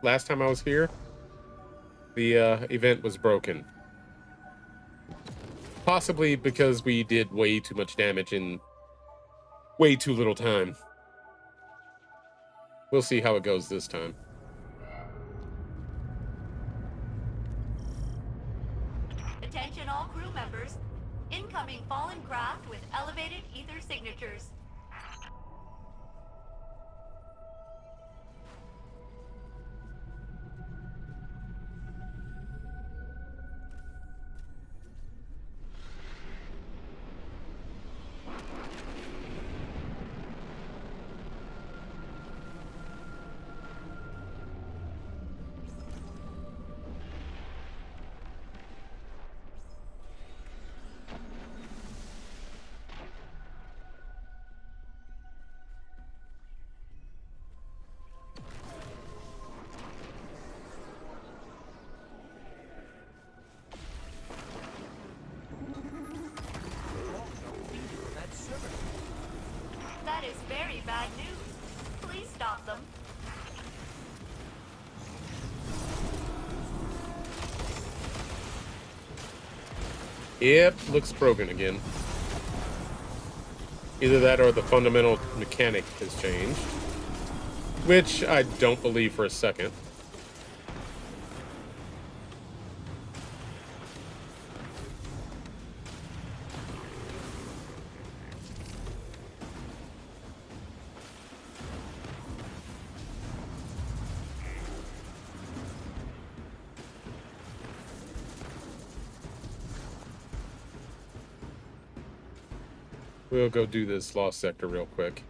Last time I was here, the event was broken. Possibly because we did way too much damage in way too little time. We'll see how it goes this time. Attention all crew members. Incoming fallen craft with elevated ether signatures. very bad news. Please stop them. Yep, looks broken again. Either that or the fundamental mechanic has changed. Which I don't believe for a second. We'll go do this lost sector real quick.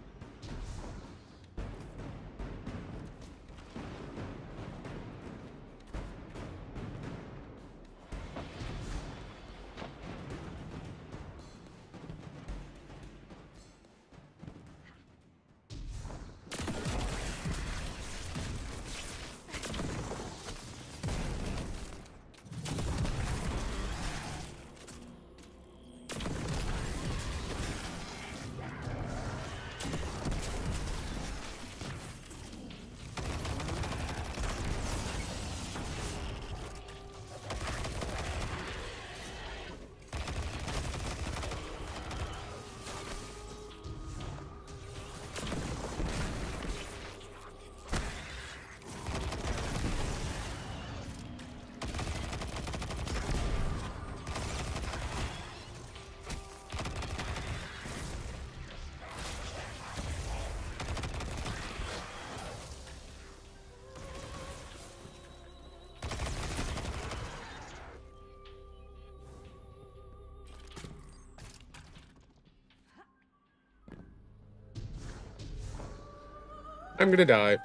I'm gonna die.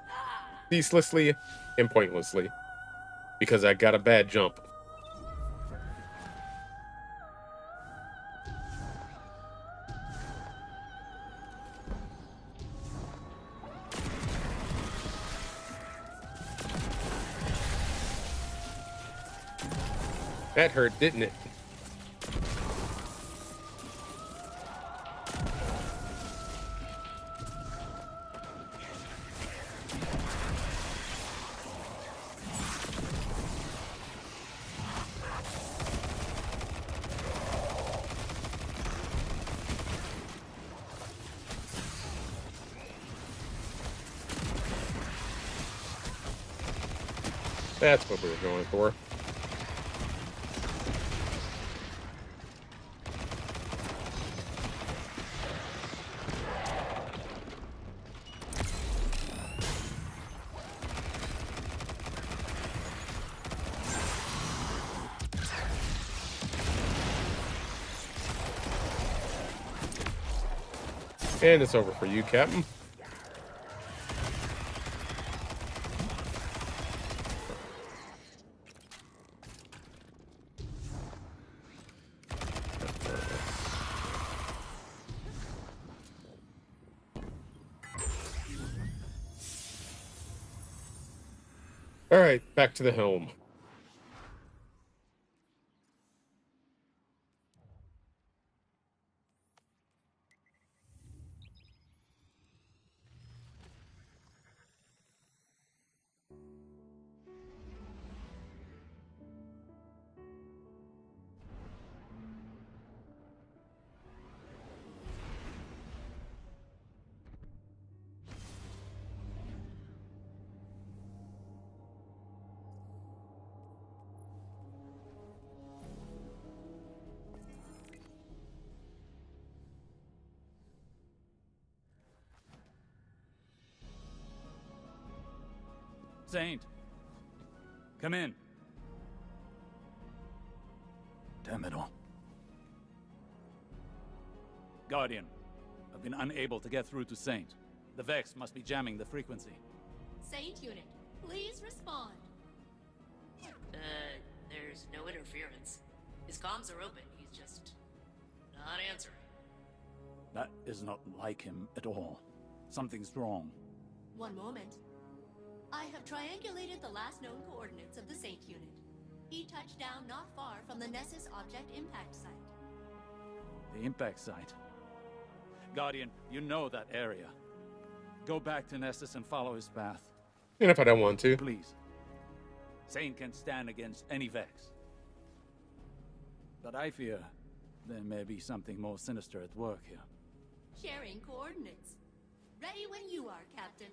Ceaselessly and pointlessly. Because I got a bad jump. That hurt, didn't it? That's what we were going for. And it's over for you, Captain. All right, back to the helm. Saint, come in. Damn it all. Guardian, I've been unable to get through to Saint. The Vex must be jamming the frequency. Saint unit, please respond. There's no interference. His comms are open, he's just not answering. That is not like him at all. Something's wrong. One moment. I have triangulated the last known coordinates of the Saint unit. He touched down not far from the Nessus object impact site. The impact site. Guardian, you know that area. go back to Nessus and follow his path. And if I don't want to? Please. Saint can stand against any Vex. But I fear there may be something more sinister at work here. Sharing coordinates. Ready when you are, Captain.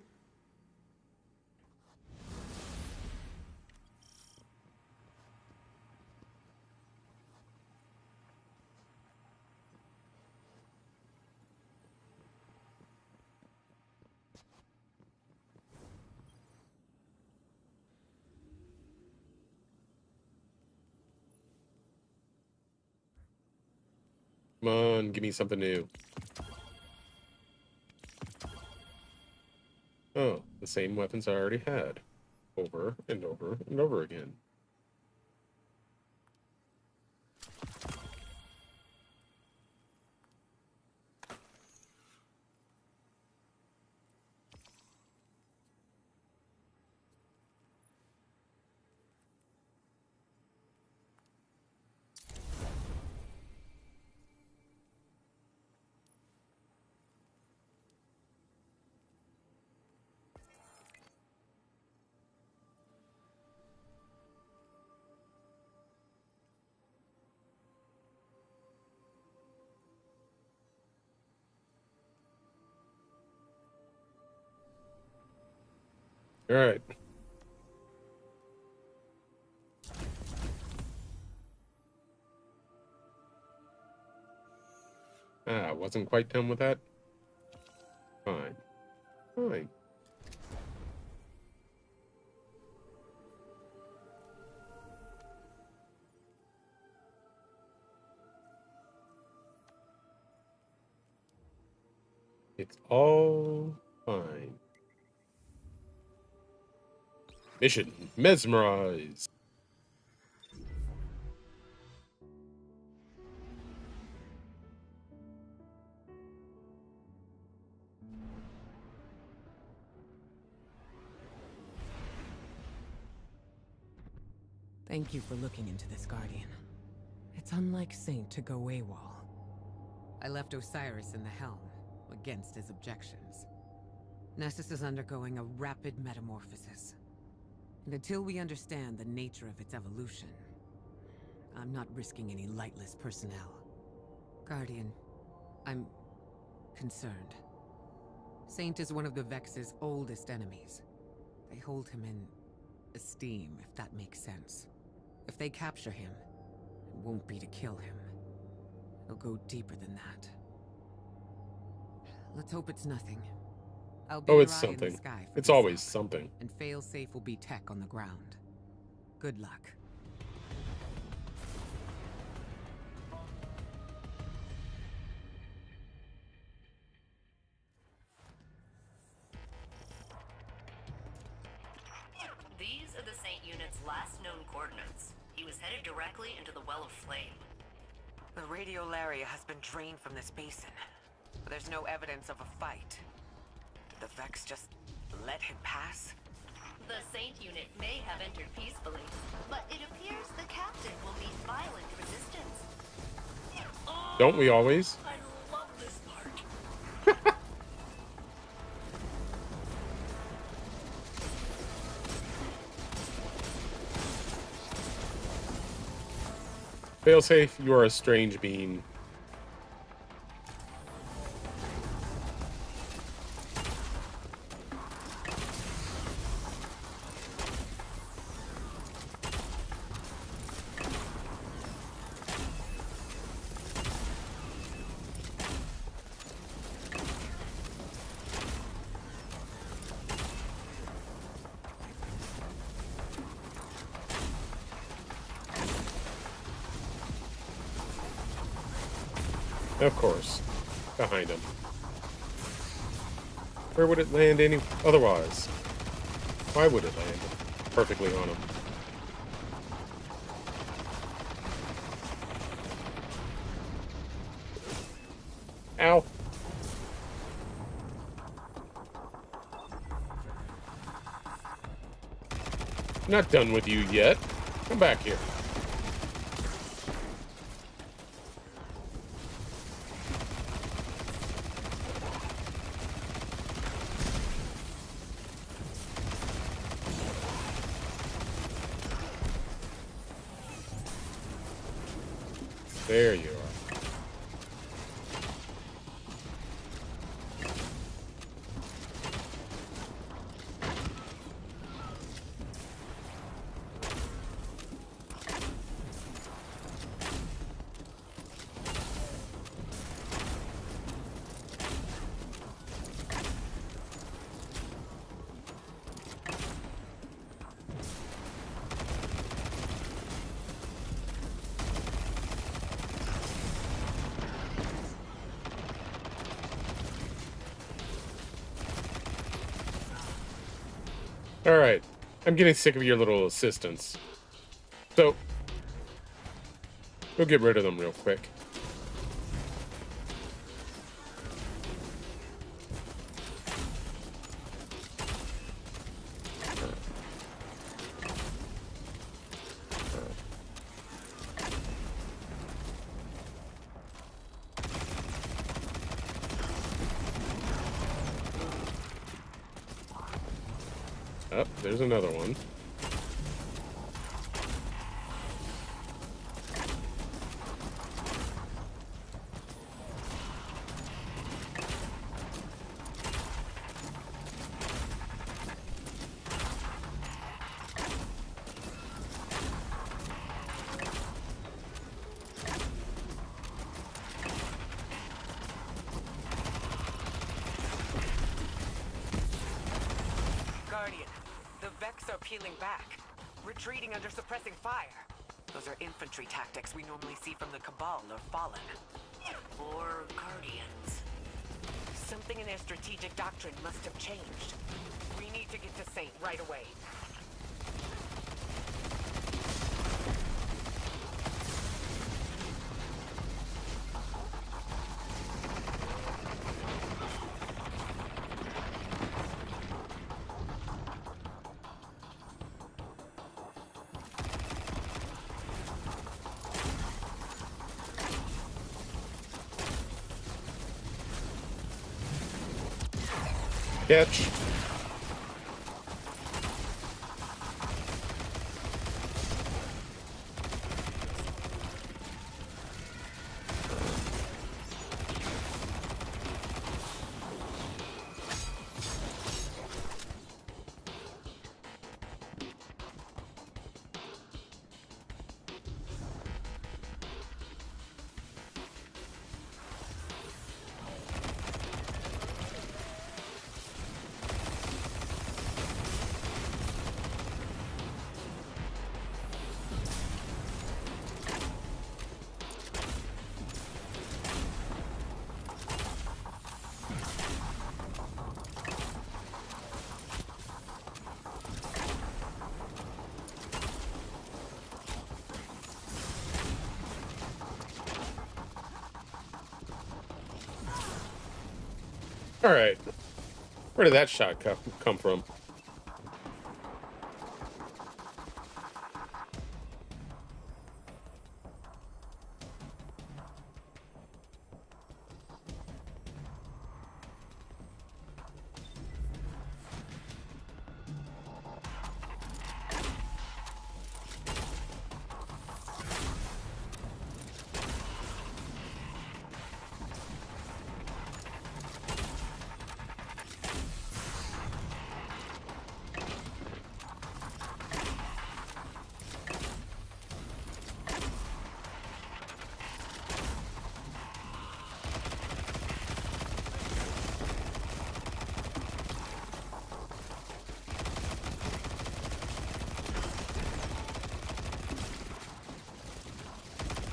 Come on, give me something new. Oh, the same weapons I already had. Over and over and over again. All right. Ah, wasn't quite done with that. Fine. Fine. It's all fine. Mission mesmerize. Thank you for looking into this, Guardian. It's unlike Saint to go AWOL. I left Osiris in the helm, against his objections. Nessus is undergoing a rapid metamorphosis. And until we understand the nature of its evolution, I'm not risking any lightless personnel. Guardian, I'm concerned. Saint is one of the Vex's oldest enemies. They hold him in esteem, if that makes sense. If they capture him, it won't be to kill him. It'll go deeper than that. Let's hope it's nothing. I'll be Oh, your it's eye in the something. sky for It's this always stop, something. and Failsafe will be tech on the ground. Good luck. These are the Saint unit's last known coordinates. He was headed directly into the Well of Flame. The radiolaria has been drained from this basin, but there's no evidence of a fight. Did the Vex just let him pass? The Saint unit may have entered peacefully, but it appears the captain will meet violent resistance. Don't we always? I love this part. Failsafe, you are a strange being. Of course. Behind him. Where would it land any otherwise? Why would it land perfectly on him? Ow. Not done with you yet. Come back here. There you are. Alright. I'm getting sick of your little assistants. So, we'll get rid of them real quick. Oh, there's another one. Guardian, the Vex are peeling back, retreating under suppressing fire. Those are infantry tactics we normally see from the Cabal or Fallen. Or Guardians. Something in their strategic doctrine must have changed. We need to get to Saint right away. Catch. Alright. Where did that shot come from?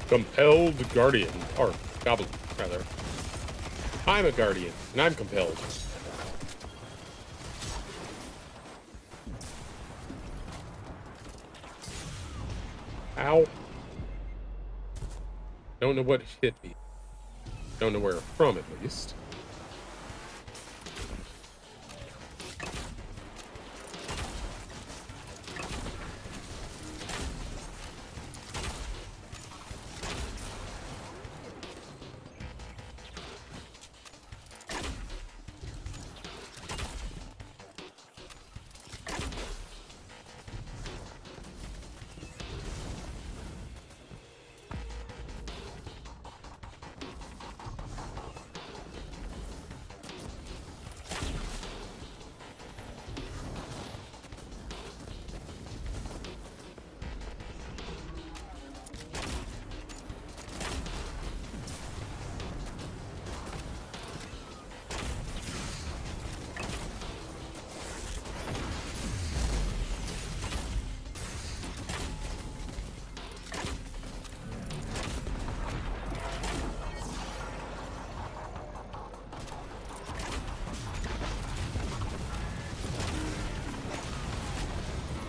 Compelled Guardian. Or Goblin, rather. I'm a Guardian, and I'm compelled. Ow. Don't know what hit me. Don't know where from, at least.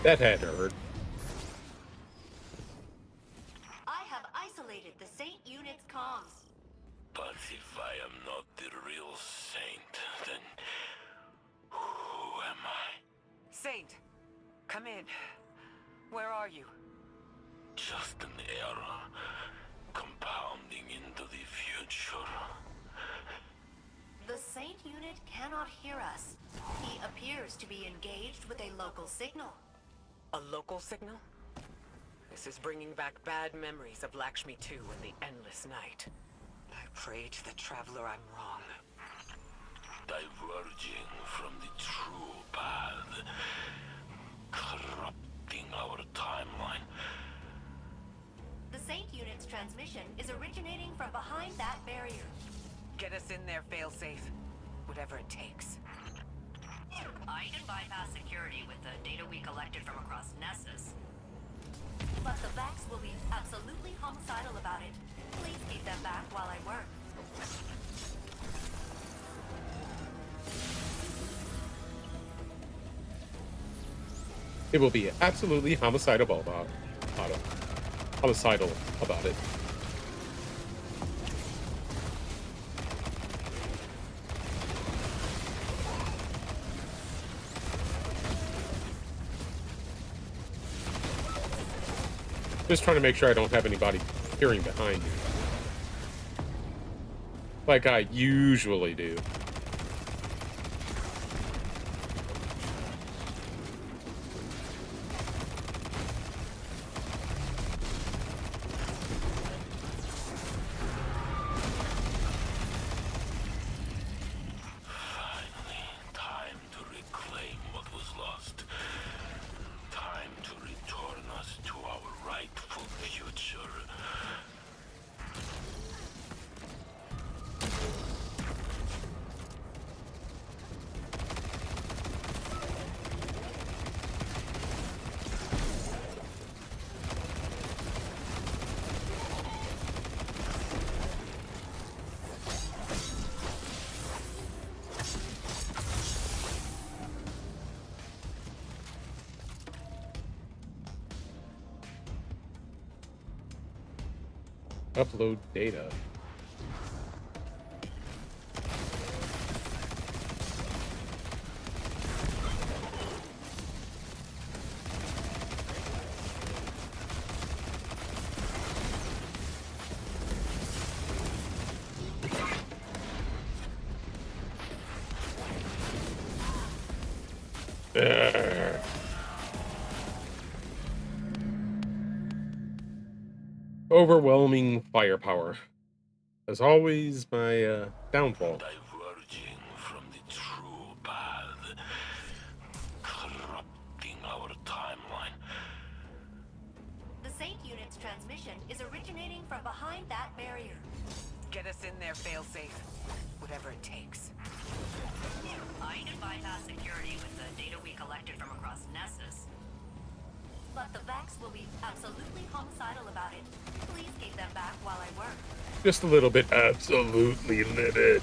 That had to hurt. I have isolated the Saint unit's comms. But if I am not the real Saint, then who am I? Saint, come in. Where are you? Just an error, compounding into the future. The Saint unit cannot hear us. He appears to be engaged with a local signal. A local signal? This is bringing back bad memories of Lakshmi 2 and the endless night. I pray to the Traveler I'm wrong. Diverging from the true path, corrupting our timeline. The Saint unit's transmission is originating from behind that barrier. Get us in there, Failsafe. Whatever it takes. I can bypass security with the data we collected from across Nessus. But the Vex will be absolutely homicidal about it. Please keep them back while I work. It will be absolutely homicidal about it. Just trying to make sure I don't have anybody peering behind me. Like I usually do. Upload data. Overwhelming firepower. As always, my downfall. Diverging from the true path, corrupting our timeline. The Saint unit's transmission is originating from behind that barrier. Get us in there, Failsafe. Whatever it takes. I can bypass security with the data we collected from across Nessus. But the Vex will be absolutely homicidal about it. Please keep them back while I work. Just a little bit absolutely livid.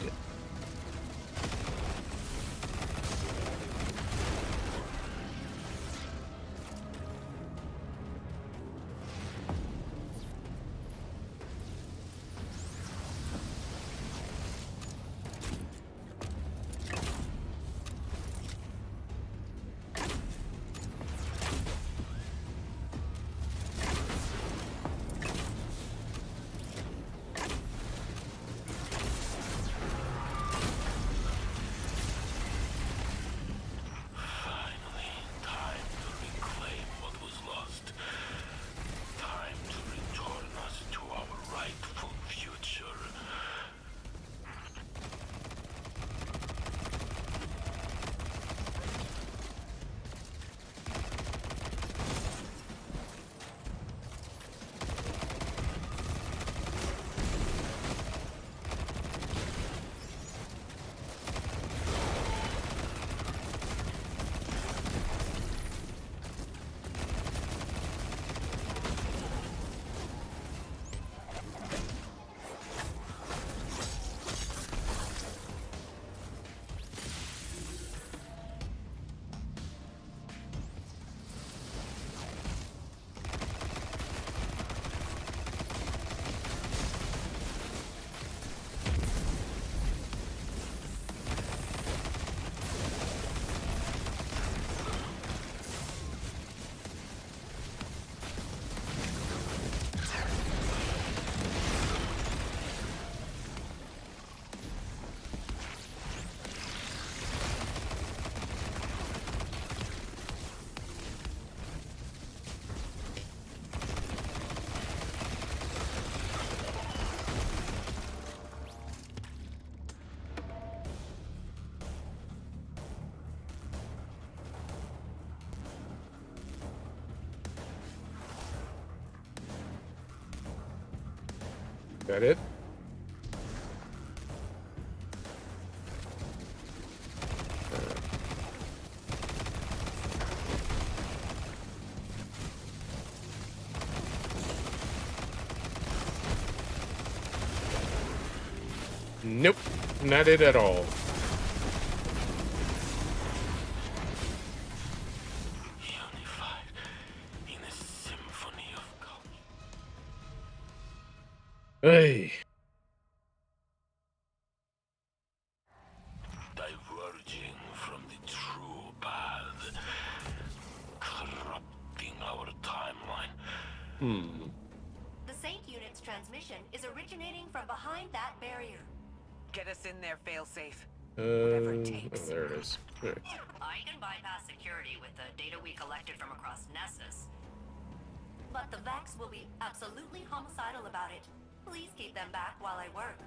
that it? Nope, not it at all. Unified in a symphony of colors. Hey. Diverging from the true path, corrupting our timeline. The Saint Unit's transmission is originating from behind that barrier. Get us in there, Failsafe. Oh, there it is. Right. I can bypass security with the data we collected from across Nessus. But the Vex will be absolutely homicidal about it. Please keep them back while I work.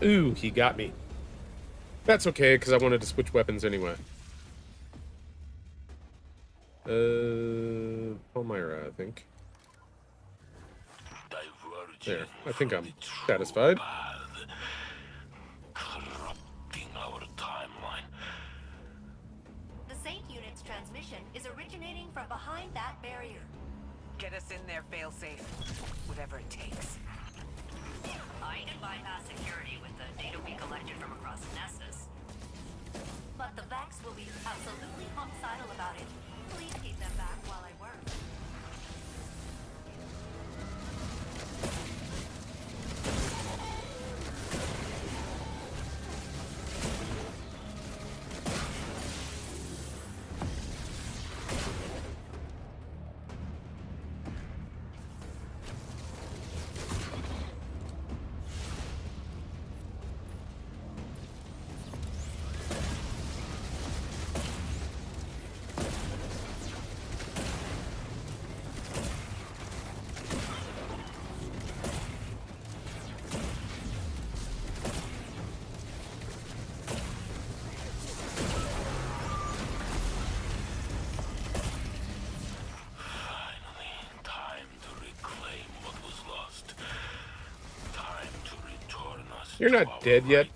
Ooh, he got me. That's okay, because I wanted to switch weapons anyway. Palmyra, I think. There, I think I'm satisfied. Corrupting our timeline. The Saint Unit's transmission is originating from behind that barrier. Get us in there, Failsafe. Whatever it takes. I can bypass security with the data we collected from across Nessus. But the Vex will be absolutely homicidal about it. Please keep them back while I work. You're not dead yet.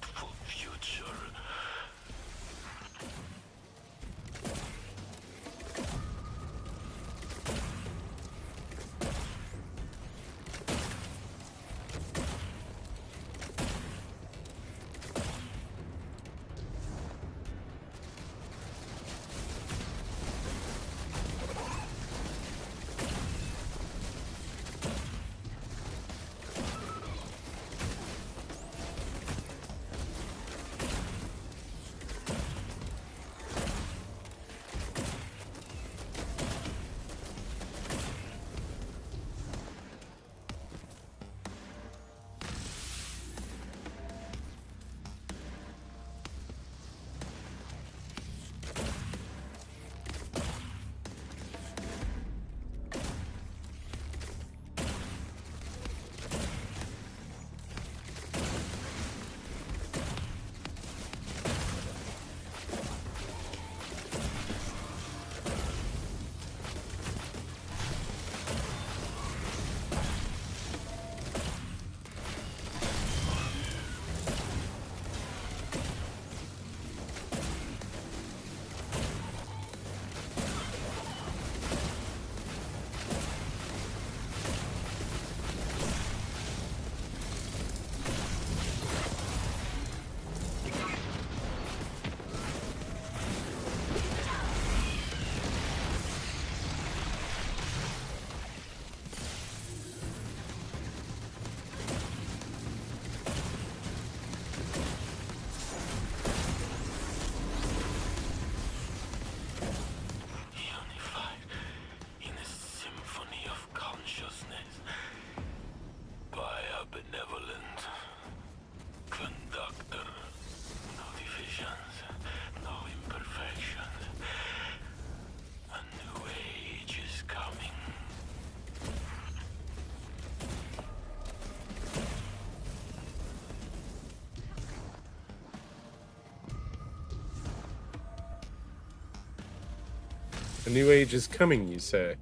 A new age is coming, you say?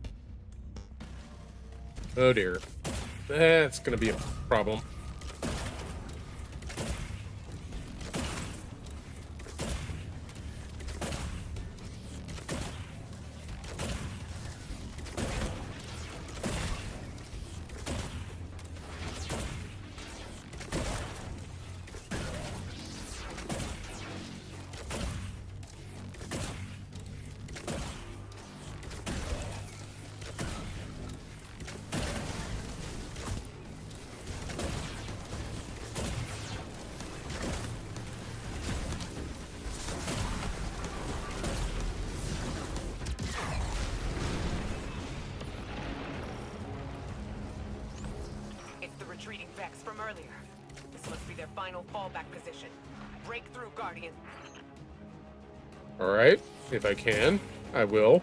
Oh dear. That's gonna be a problem. It's the retreating Vex from earlier. This must be their final fallback position. Break through, Guardian. Alright, if I can, I will.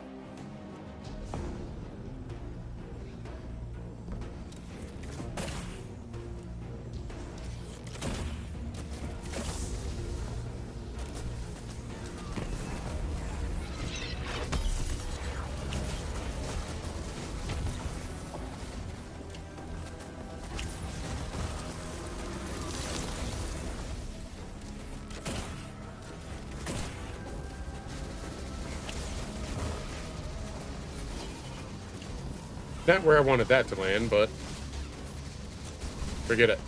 Not where I wanted that to land, but forget it.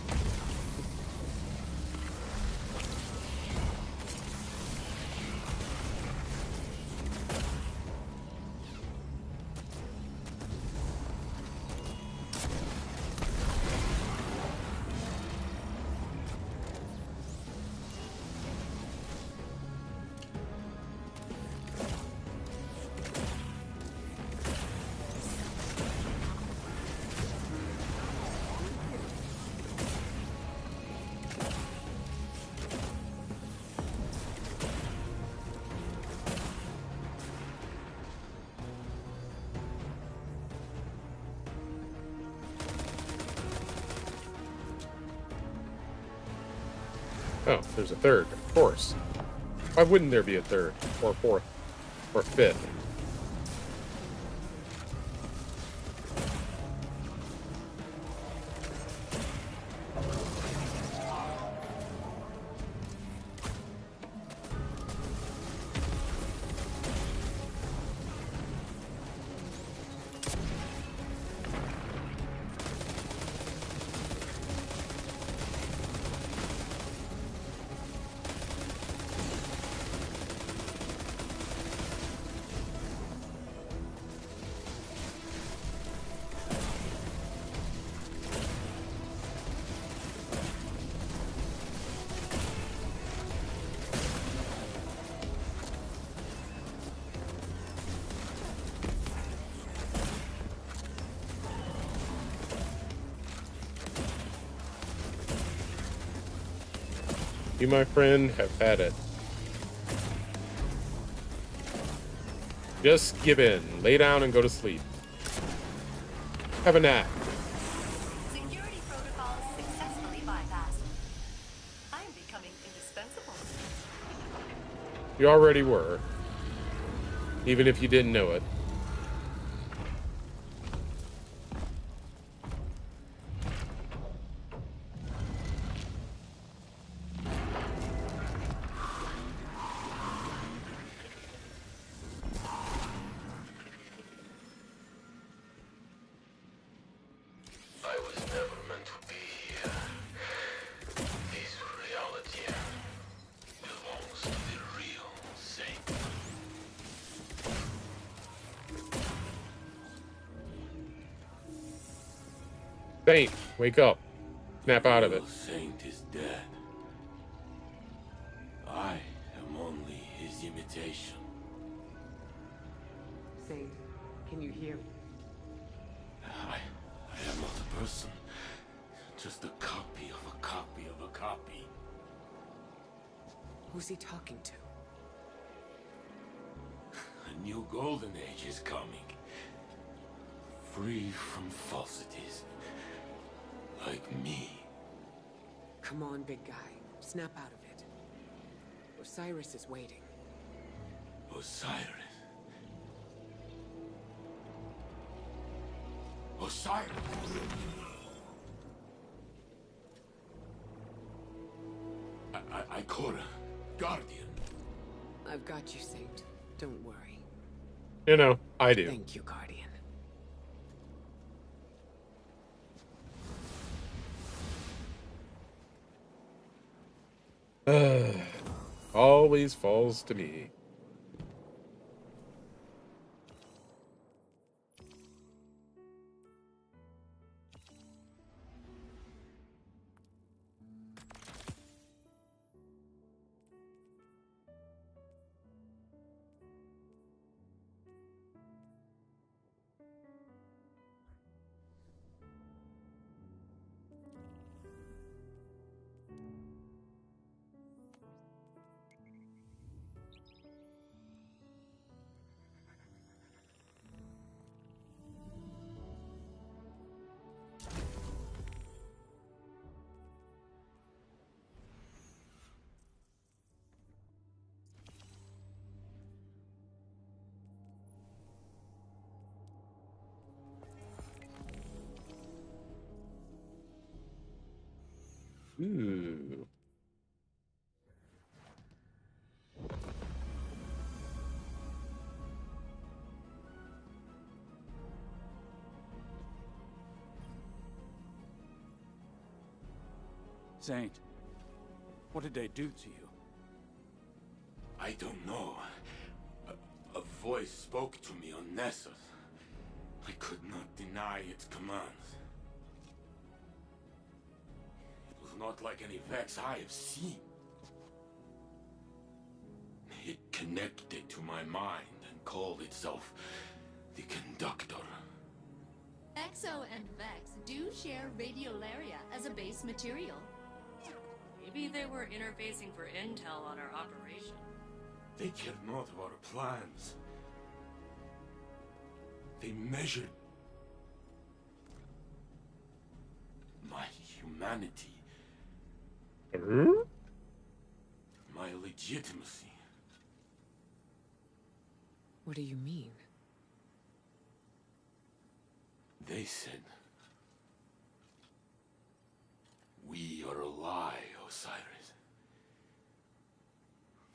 Oh, there's a third, of course. Why wouldn't there be a third, or fourth, or fifth? You, my friend, have had it. Just give in, lay down, and go to sleep. Have a nap. Security protocols successfully bypassed. I'm becoming indispensable. You already were. Even if you didn't know it. I was never meant to be here. This reality belongs to the real Saint. Saint, wake up. Snap out of it. The Saint is dead. I am only his imitation. Saint, can you hear me? I am not a person. Just a copy of a copy of a copy. Who's he talking to? A new golden age is coming. Free from falsities. Like me. Come on, big guy. Snap out of it. Osiris is waiting. Osiris. Osiris! Ikora, Guardian. I've got you, Saint. Don't worry. You know, I do. Thank you, Guardian. Always falls to me. Ooh. Saint, what did they do to you? I don't know. A voice spoke to me on Nessus. I could not deny its commands. It was not like any Vex I have seen. It connected to my mind and called itself the Conductor. Exo and Vex do share radiolaria as a base material. Maybe they were interfacing for intel on our operation. They cared not of our plans. They measured my humanity. My legitimacy. What do you mean? They said, "We are a lie, Osiris.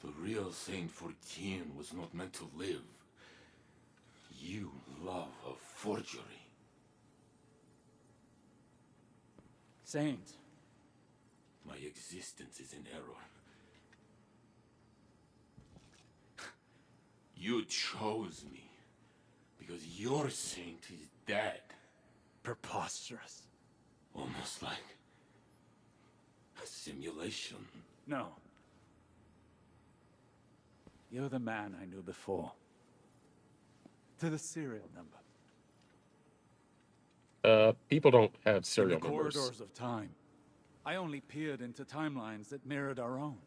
The real Saint 14 was not meant to live. You love a forgery." Saint. My existence is in error. You chose me because your saint is dead. Preposterous. Almost like a simulation. No. You're the man I knew before. To the serial number. People don't have In serial the numbers. corridors of time, I only peered into timelines that mirrored our own.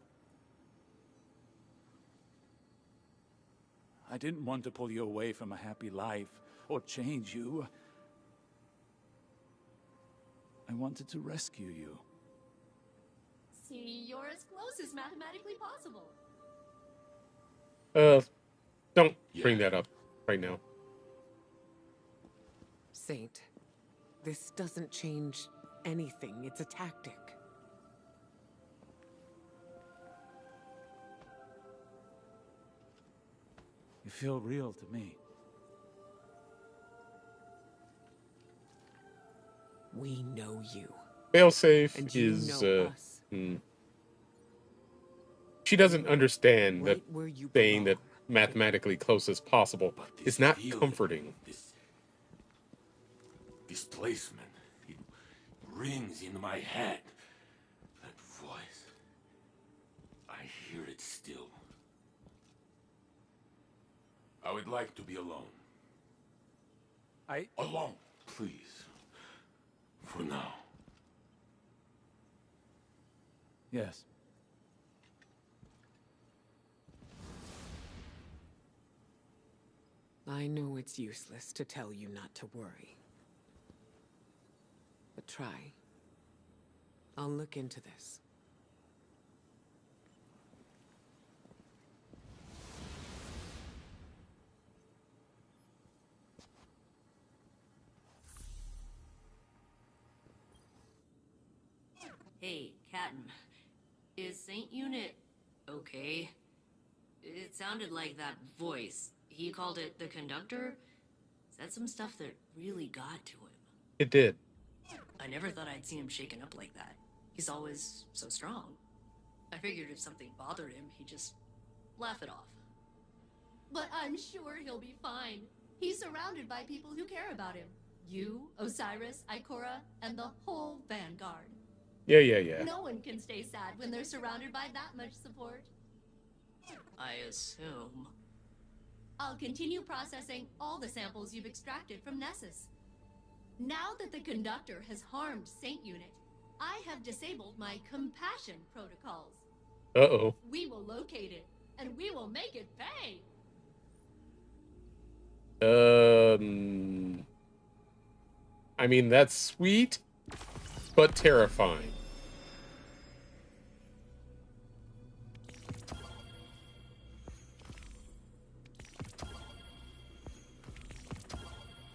I didn't want to pull you away from a happy life, or change you. I wanted to rescue you. See, you're as close as mathematically possible. Don't bring that up right now. Saint, this doesn't change anything. It's a tactic. You feel real to me. We know you. Failsafe And you is know us. She doesn't understand that Right where you saying belong. that mathematically close as possible is not feeling, comforting. This displacement, it rings in my head. That voice, I hear it still. I would like to be alone. Alone, please. For now. Yes. I know it's useless to tell you not to worry. But try. I'll look into this. Hey, Captain. Is Saint Unit okay? It sounded like that voice. He called it the conductor? Said some stuff that really got to him. It did. I never thought I'd see him shaken up like that. He's always so strong. I figured if something bothered him, he'd just laugh it off. But I'm sure he'll be fine. He's surrounded by people who care about him. You, Osiris, Ikora, and the whole Vanguard. Yeah. No one can stay sad when they're surrounded by that much support. I assume. I'll continue processing all the samples you've extracted from Nessus. Now that the conductor has harmed Saint Unit, I have disabled my compassion protocols. Uh-oh. We will locate it, and we will make it pay. I mean, that's sweet, but terrifying.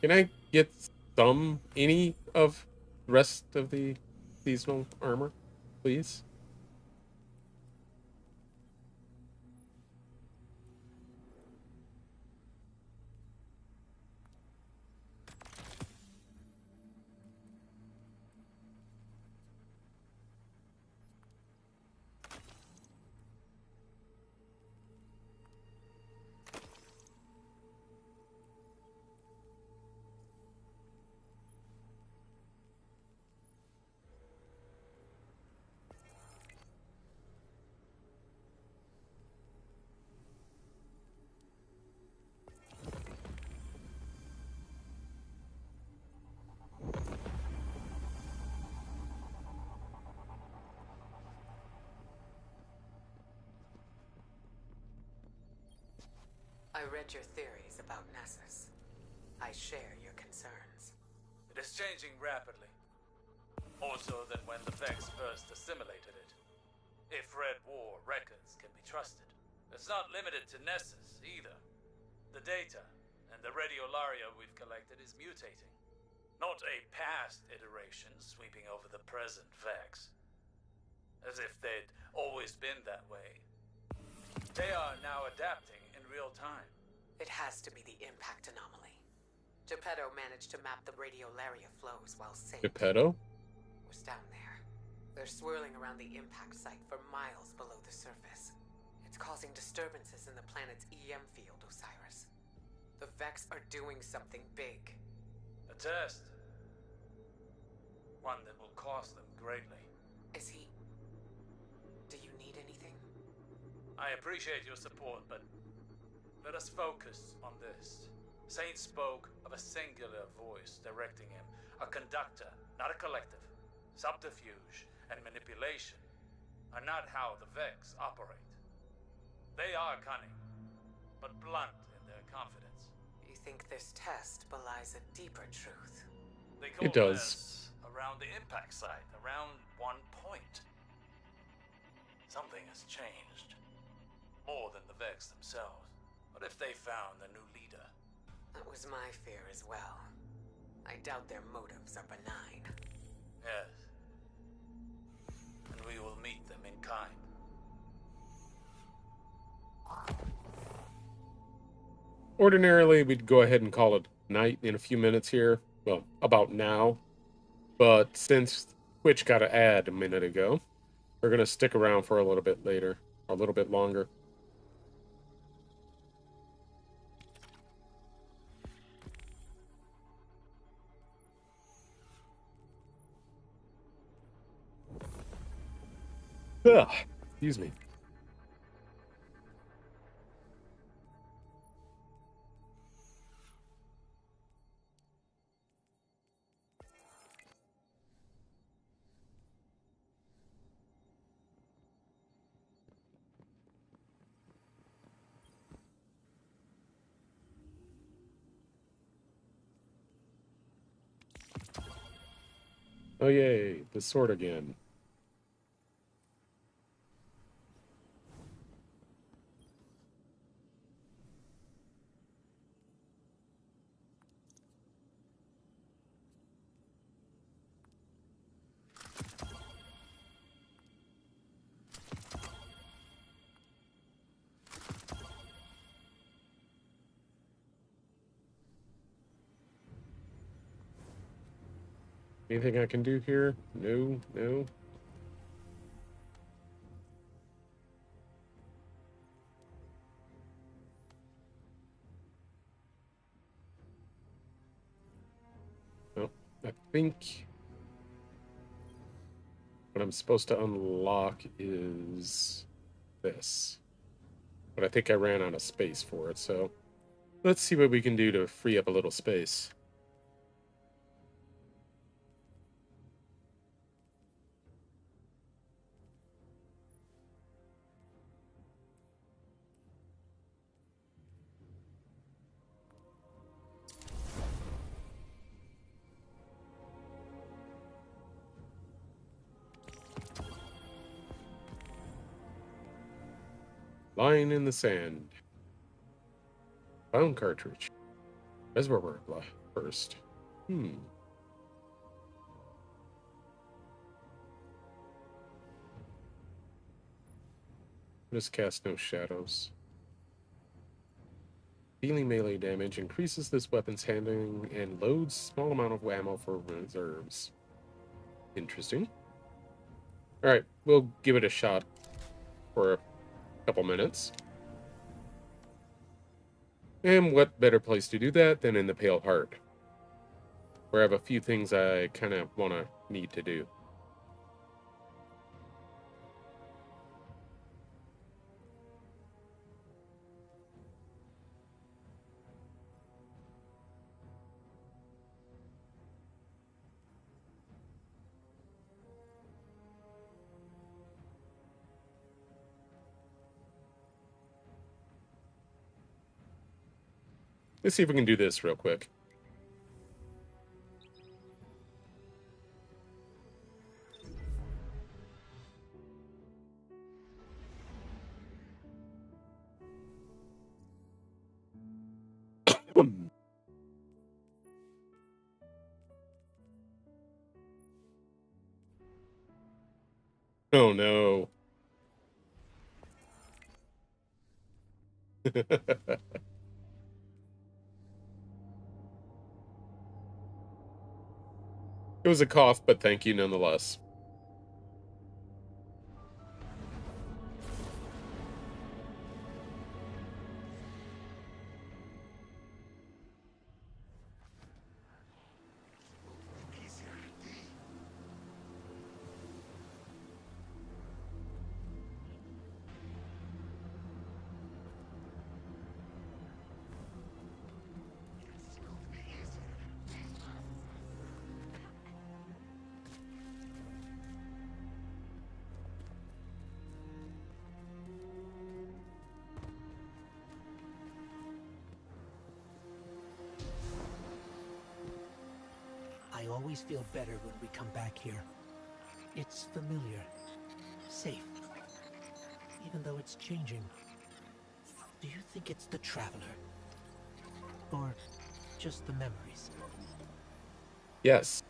Can I get any of the rest of the seasonal armor, please? I read your theories about Nessus. I share your concerns. It is changing rapidly. More so than when the Vex first assimilated it. If Red War records can be trusted. It's not limited to Nessus, either. The data and the radiolaria we've collected is mutating. Not a past iteration sweeping over the present Vex. As if they'd always been that way. They are now adapting in real time. It has to be the impact anomaly. Geppetto managed to map the radiolaria flows while Saint Geppetto? was down there. They're swirling around the impact site for miles below the surface. It's causing disturbances in the planet's EM field, Osiris. The Vex are doing something big. A test. One that will cost them greatly. Is he... Do you need anything? I appreciate your support, but let us focus on this. Saint spoke of a singular voice directing him. A conductor, not a collective. Subterfuge and manipulation are not how the Vex operate. They are cunning, but blunt in their confidence. You think this test belies a deeper truth? They It does. coalesce around the impact site, around one point. Something has changed. More than the Vex themselves. What if they found a new leader? That was my fear as well. I doubt their motives are benign. Yes. And we will meet them in kind. Ordinarily, we'd go ahead and call it night in a few minutes here. Well, about now. But since Twitch got an ad a minute ago, we're going to stick around for a little bit later. A little bit longer. Ugh, excuse me. Oh yay, the sword again. Anything I can do here? No, no. No, I think what I'm supposed to unlock is this. But I think I ran out of space for it, so let's see what we can do to free up a little space. Line in the sand. Found cartridge. Reservoir first. Just cast no shadows. Dealing melee damage increases this weapon's handling and loads small amount of ammo for reserves. Interesting. Alright, we'll give it a shot for a couple minutes. And what better place to do that than in the Pale Heart, where I have a few things I kind of need to do. Let's see if we can do this real quick. Oh no. It was a cough, but thank you nonetheless. I always feel better when we come back here. It's familiar, safe, even though it's changing. Do you think it's the Traveler? Or just the memories? Yes.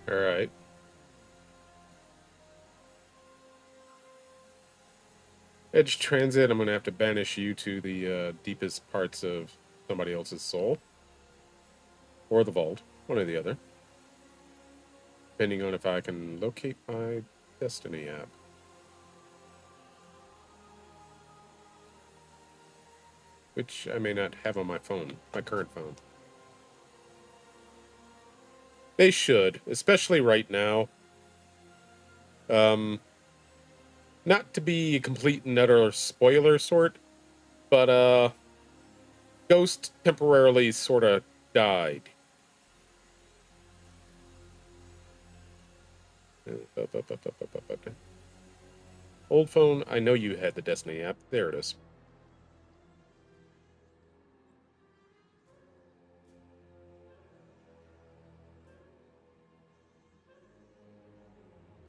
All right. Edge Transit, I'm going to have to banish you to the deepest parts of somebody else's soul. Or the vault. One or the other. Depending on if I can locate my Destiny app. Which I may not have on my phone. My current phone. They should. Especially right now. Not to be a complete and utter spoiler sort, but Ghost temporarily sort of died. Old phone, I know you had the Destiny app. There it is.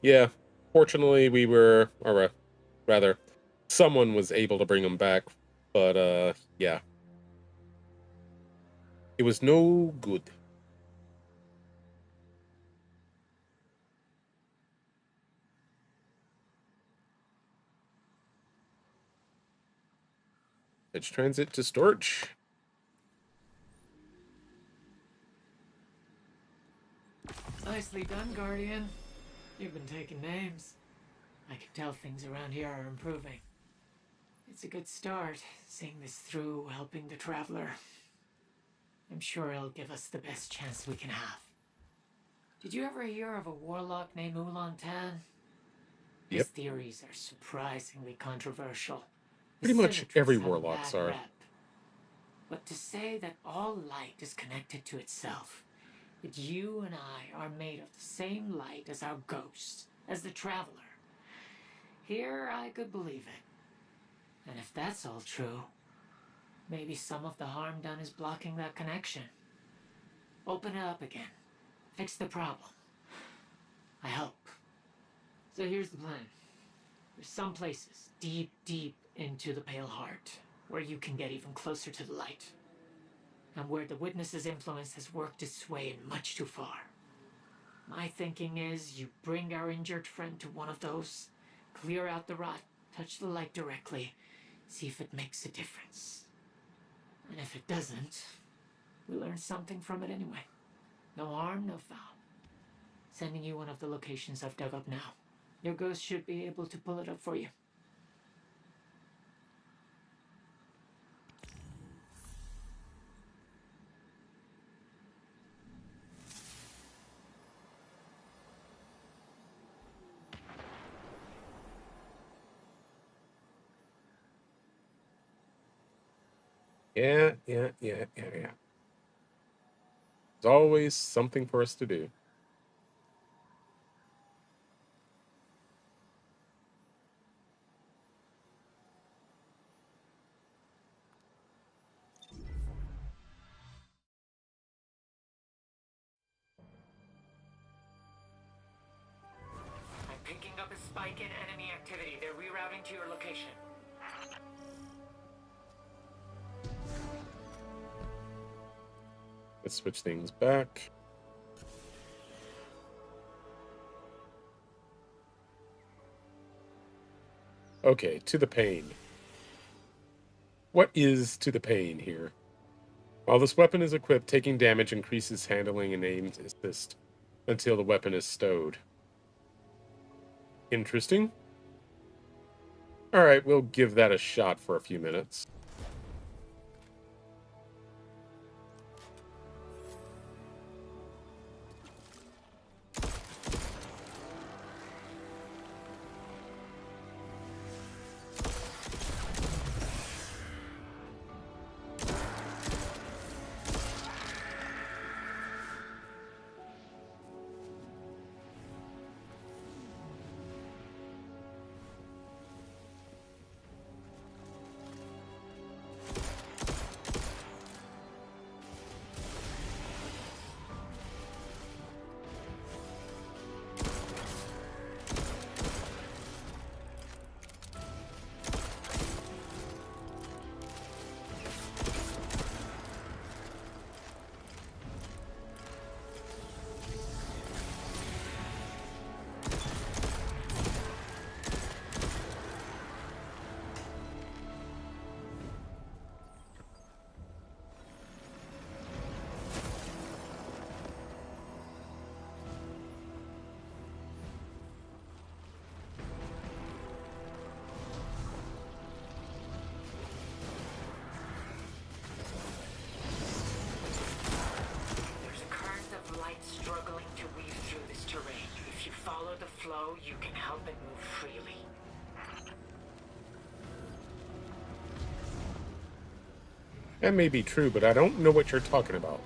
Yeah, fortunately we were, or rather, someone was able to bring him back, but yeah. It was no good. Edge transit to storage. Nicely done, Guardian. You've been taking names. I can tell things around here are improving. It's a good start, seeing this through, helping the Traveler. I'm sure it'll give us the best chance we can have. Did you ever hear of a warlock named Ulan Tan? His Yep. theories are surprisingly controversial. Pretty much every Cynics have a warlock's bad are. rep. But to say that all light is connected to itself, that you and I are made of the same light as our ghosts, as the Traveler, here I could believe it. And if that's all true, maybe some of the harm done is blocking that connection. Open it up again. Fix the problem. I hope. So here's the plan. There's some places, deep, deep into the Pale Heart, where you can get even closer to the light. And where the Witness's influence has worked its way in much too far. My thinking is you bring our injured friend to one of those, clear out the rot, touch the light directly, see if it makes a difference. And if it doesn't, we learn something from it anyway. No harm, no foul. Sending you one of the locations I've dug up now. Your ghost should be able to pull it up for you. Yeah. There's always something for us to do. I'm picking up a spike in enemy activity. They're rerouting to your location. Let's switch things back. Okay, to the pain. What is to the pain here? While this weapon is equipped, taking damage increases handling and aim assist until the weapon is stowed. Interesting. Alright, we'll give that a shot for a few minutes. Struggling to weave through this terrain. If you follow the flow, you can help it move freely. That may be true, but I don't know what you're talking about.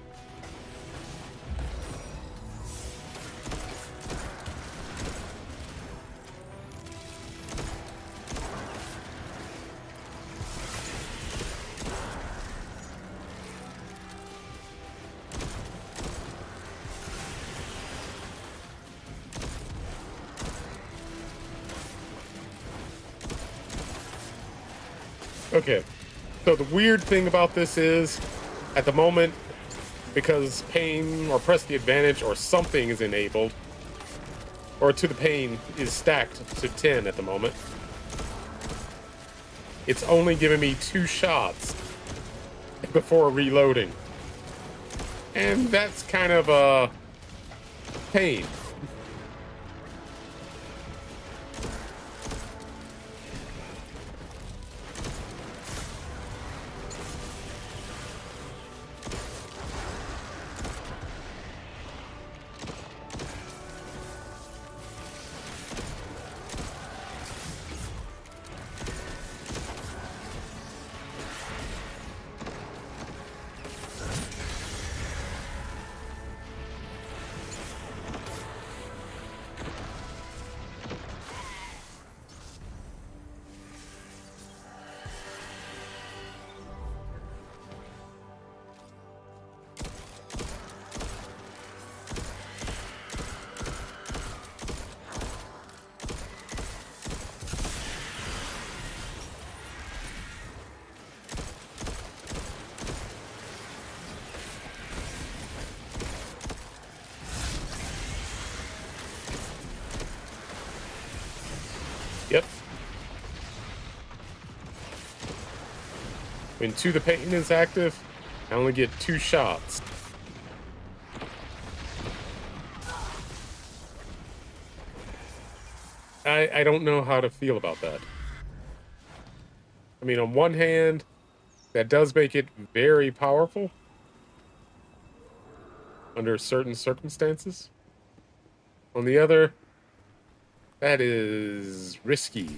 Okay, so the weird thing about this is, at the moment, because pain or press the advantage or something is enabled, or to the pain is stacked to 10 at the moment. it's only giving me 2 shots before reloading. And that's kind of a pain. Yep. When 2 the pain is active, I only get 2 shots. I don't know how to feel about that. I mean, on one hand, that does make it very powerful under certain circumstances. On the other, that is risky.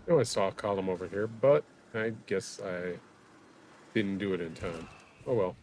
Oh, I saw a column over here, but I guess I didn't do it in time. Oh well.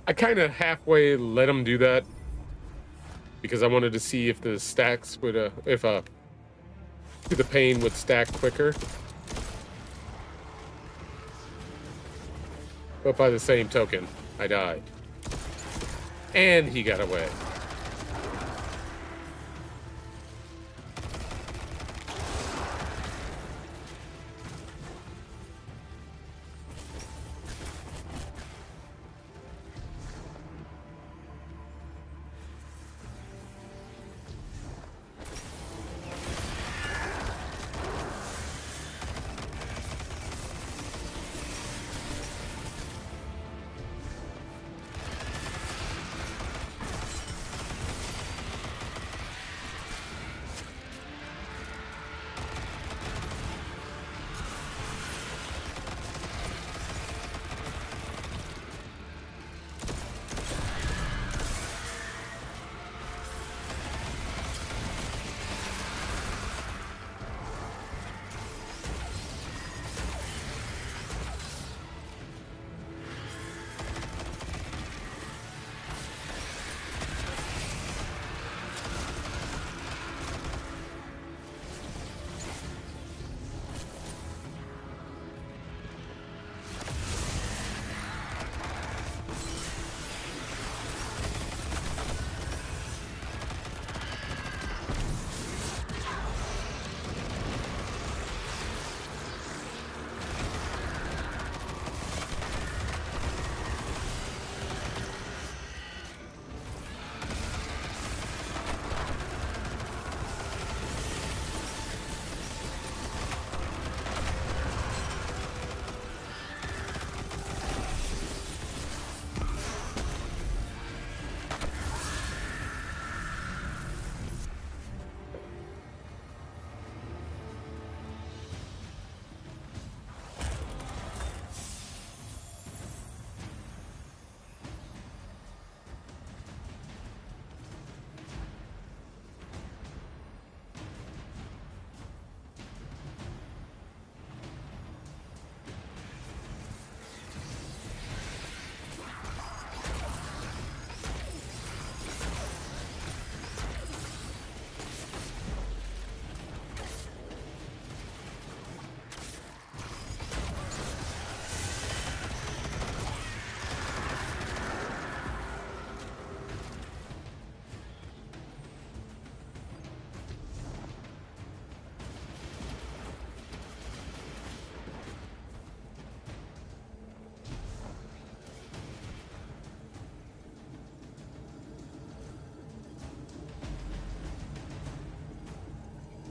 I kind of halfway let him do that because I wanted to see if the stacks would, if the pain would stack quicker. But by the same token, I died. And he got away.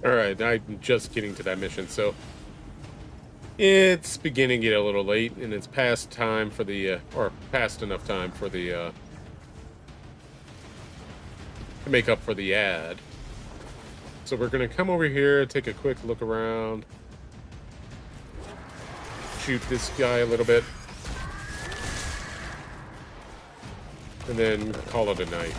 Alright, I'm just getting to that mission, so it's beginning to get a little late, and it's past time for the, or past enough time for the, to make up for the ad. So we're gonna come over here, take a quick look around, shoot this guy a little bit, and then call it a night.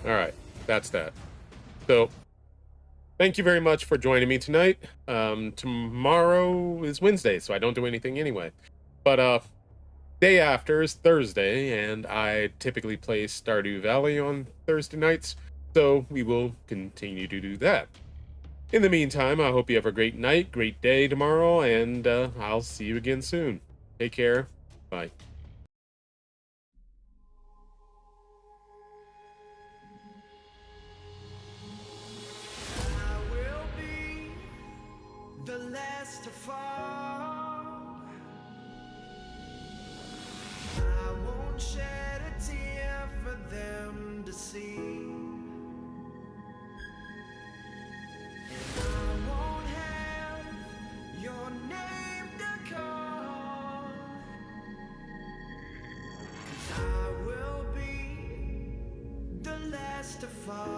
Alright, that's that. So, thank you very much for joining me tonight. Tomorrow is Wednesday, so I don't do anything anyway. But, day after is Thursday, and I typically play Stardew Valley on Thursday nights, so we will continue to do that. In the meantime, I hope you have a great night, great day tomorrow, and I'll see you again soon. Take care. Bye. The last to fall. I won't shed a tear for them to see. And I won't have your name to call. 'Cause I will be the last to fall.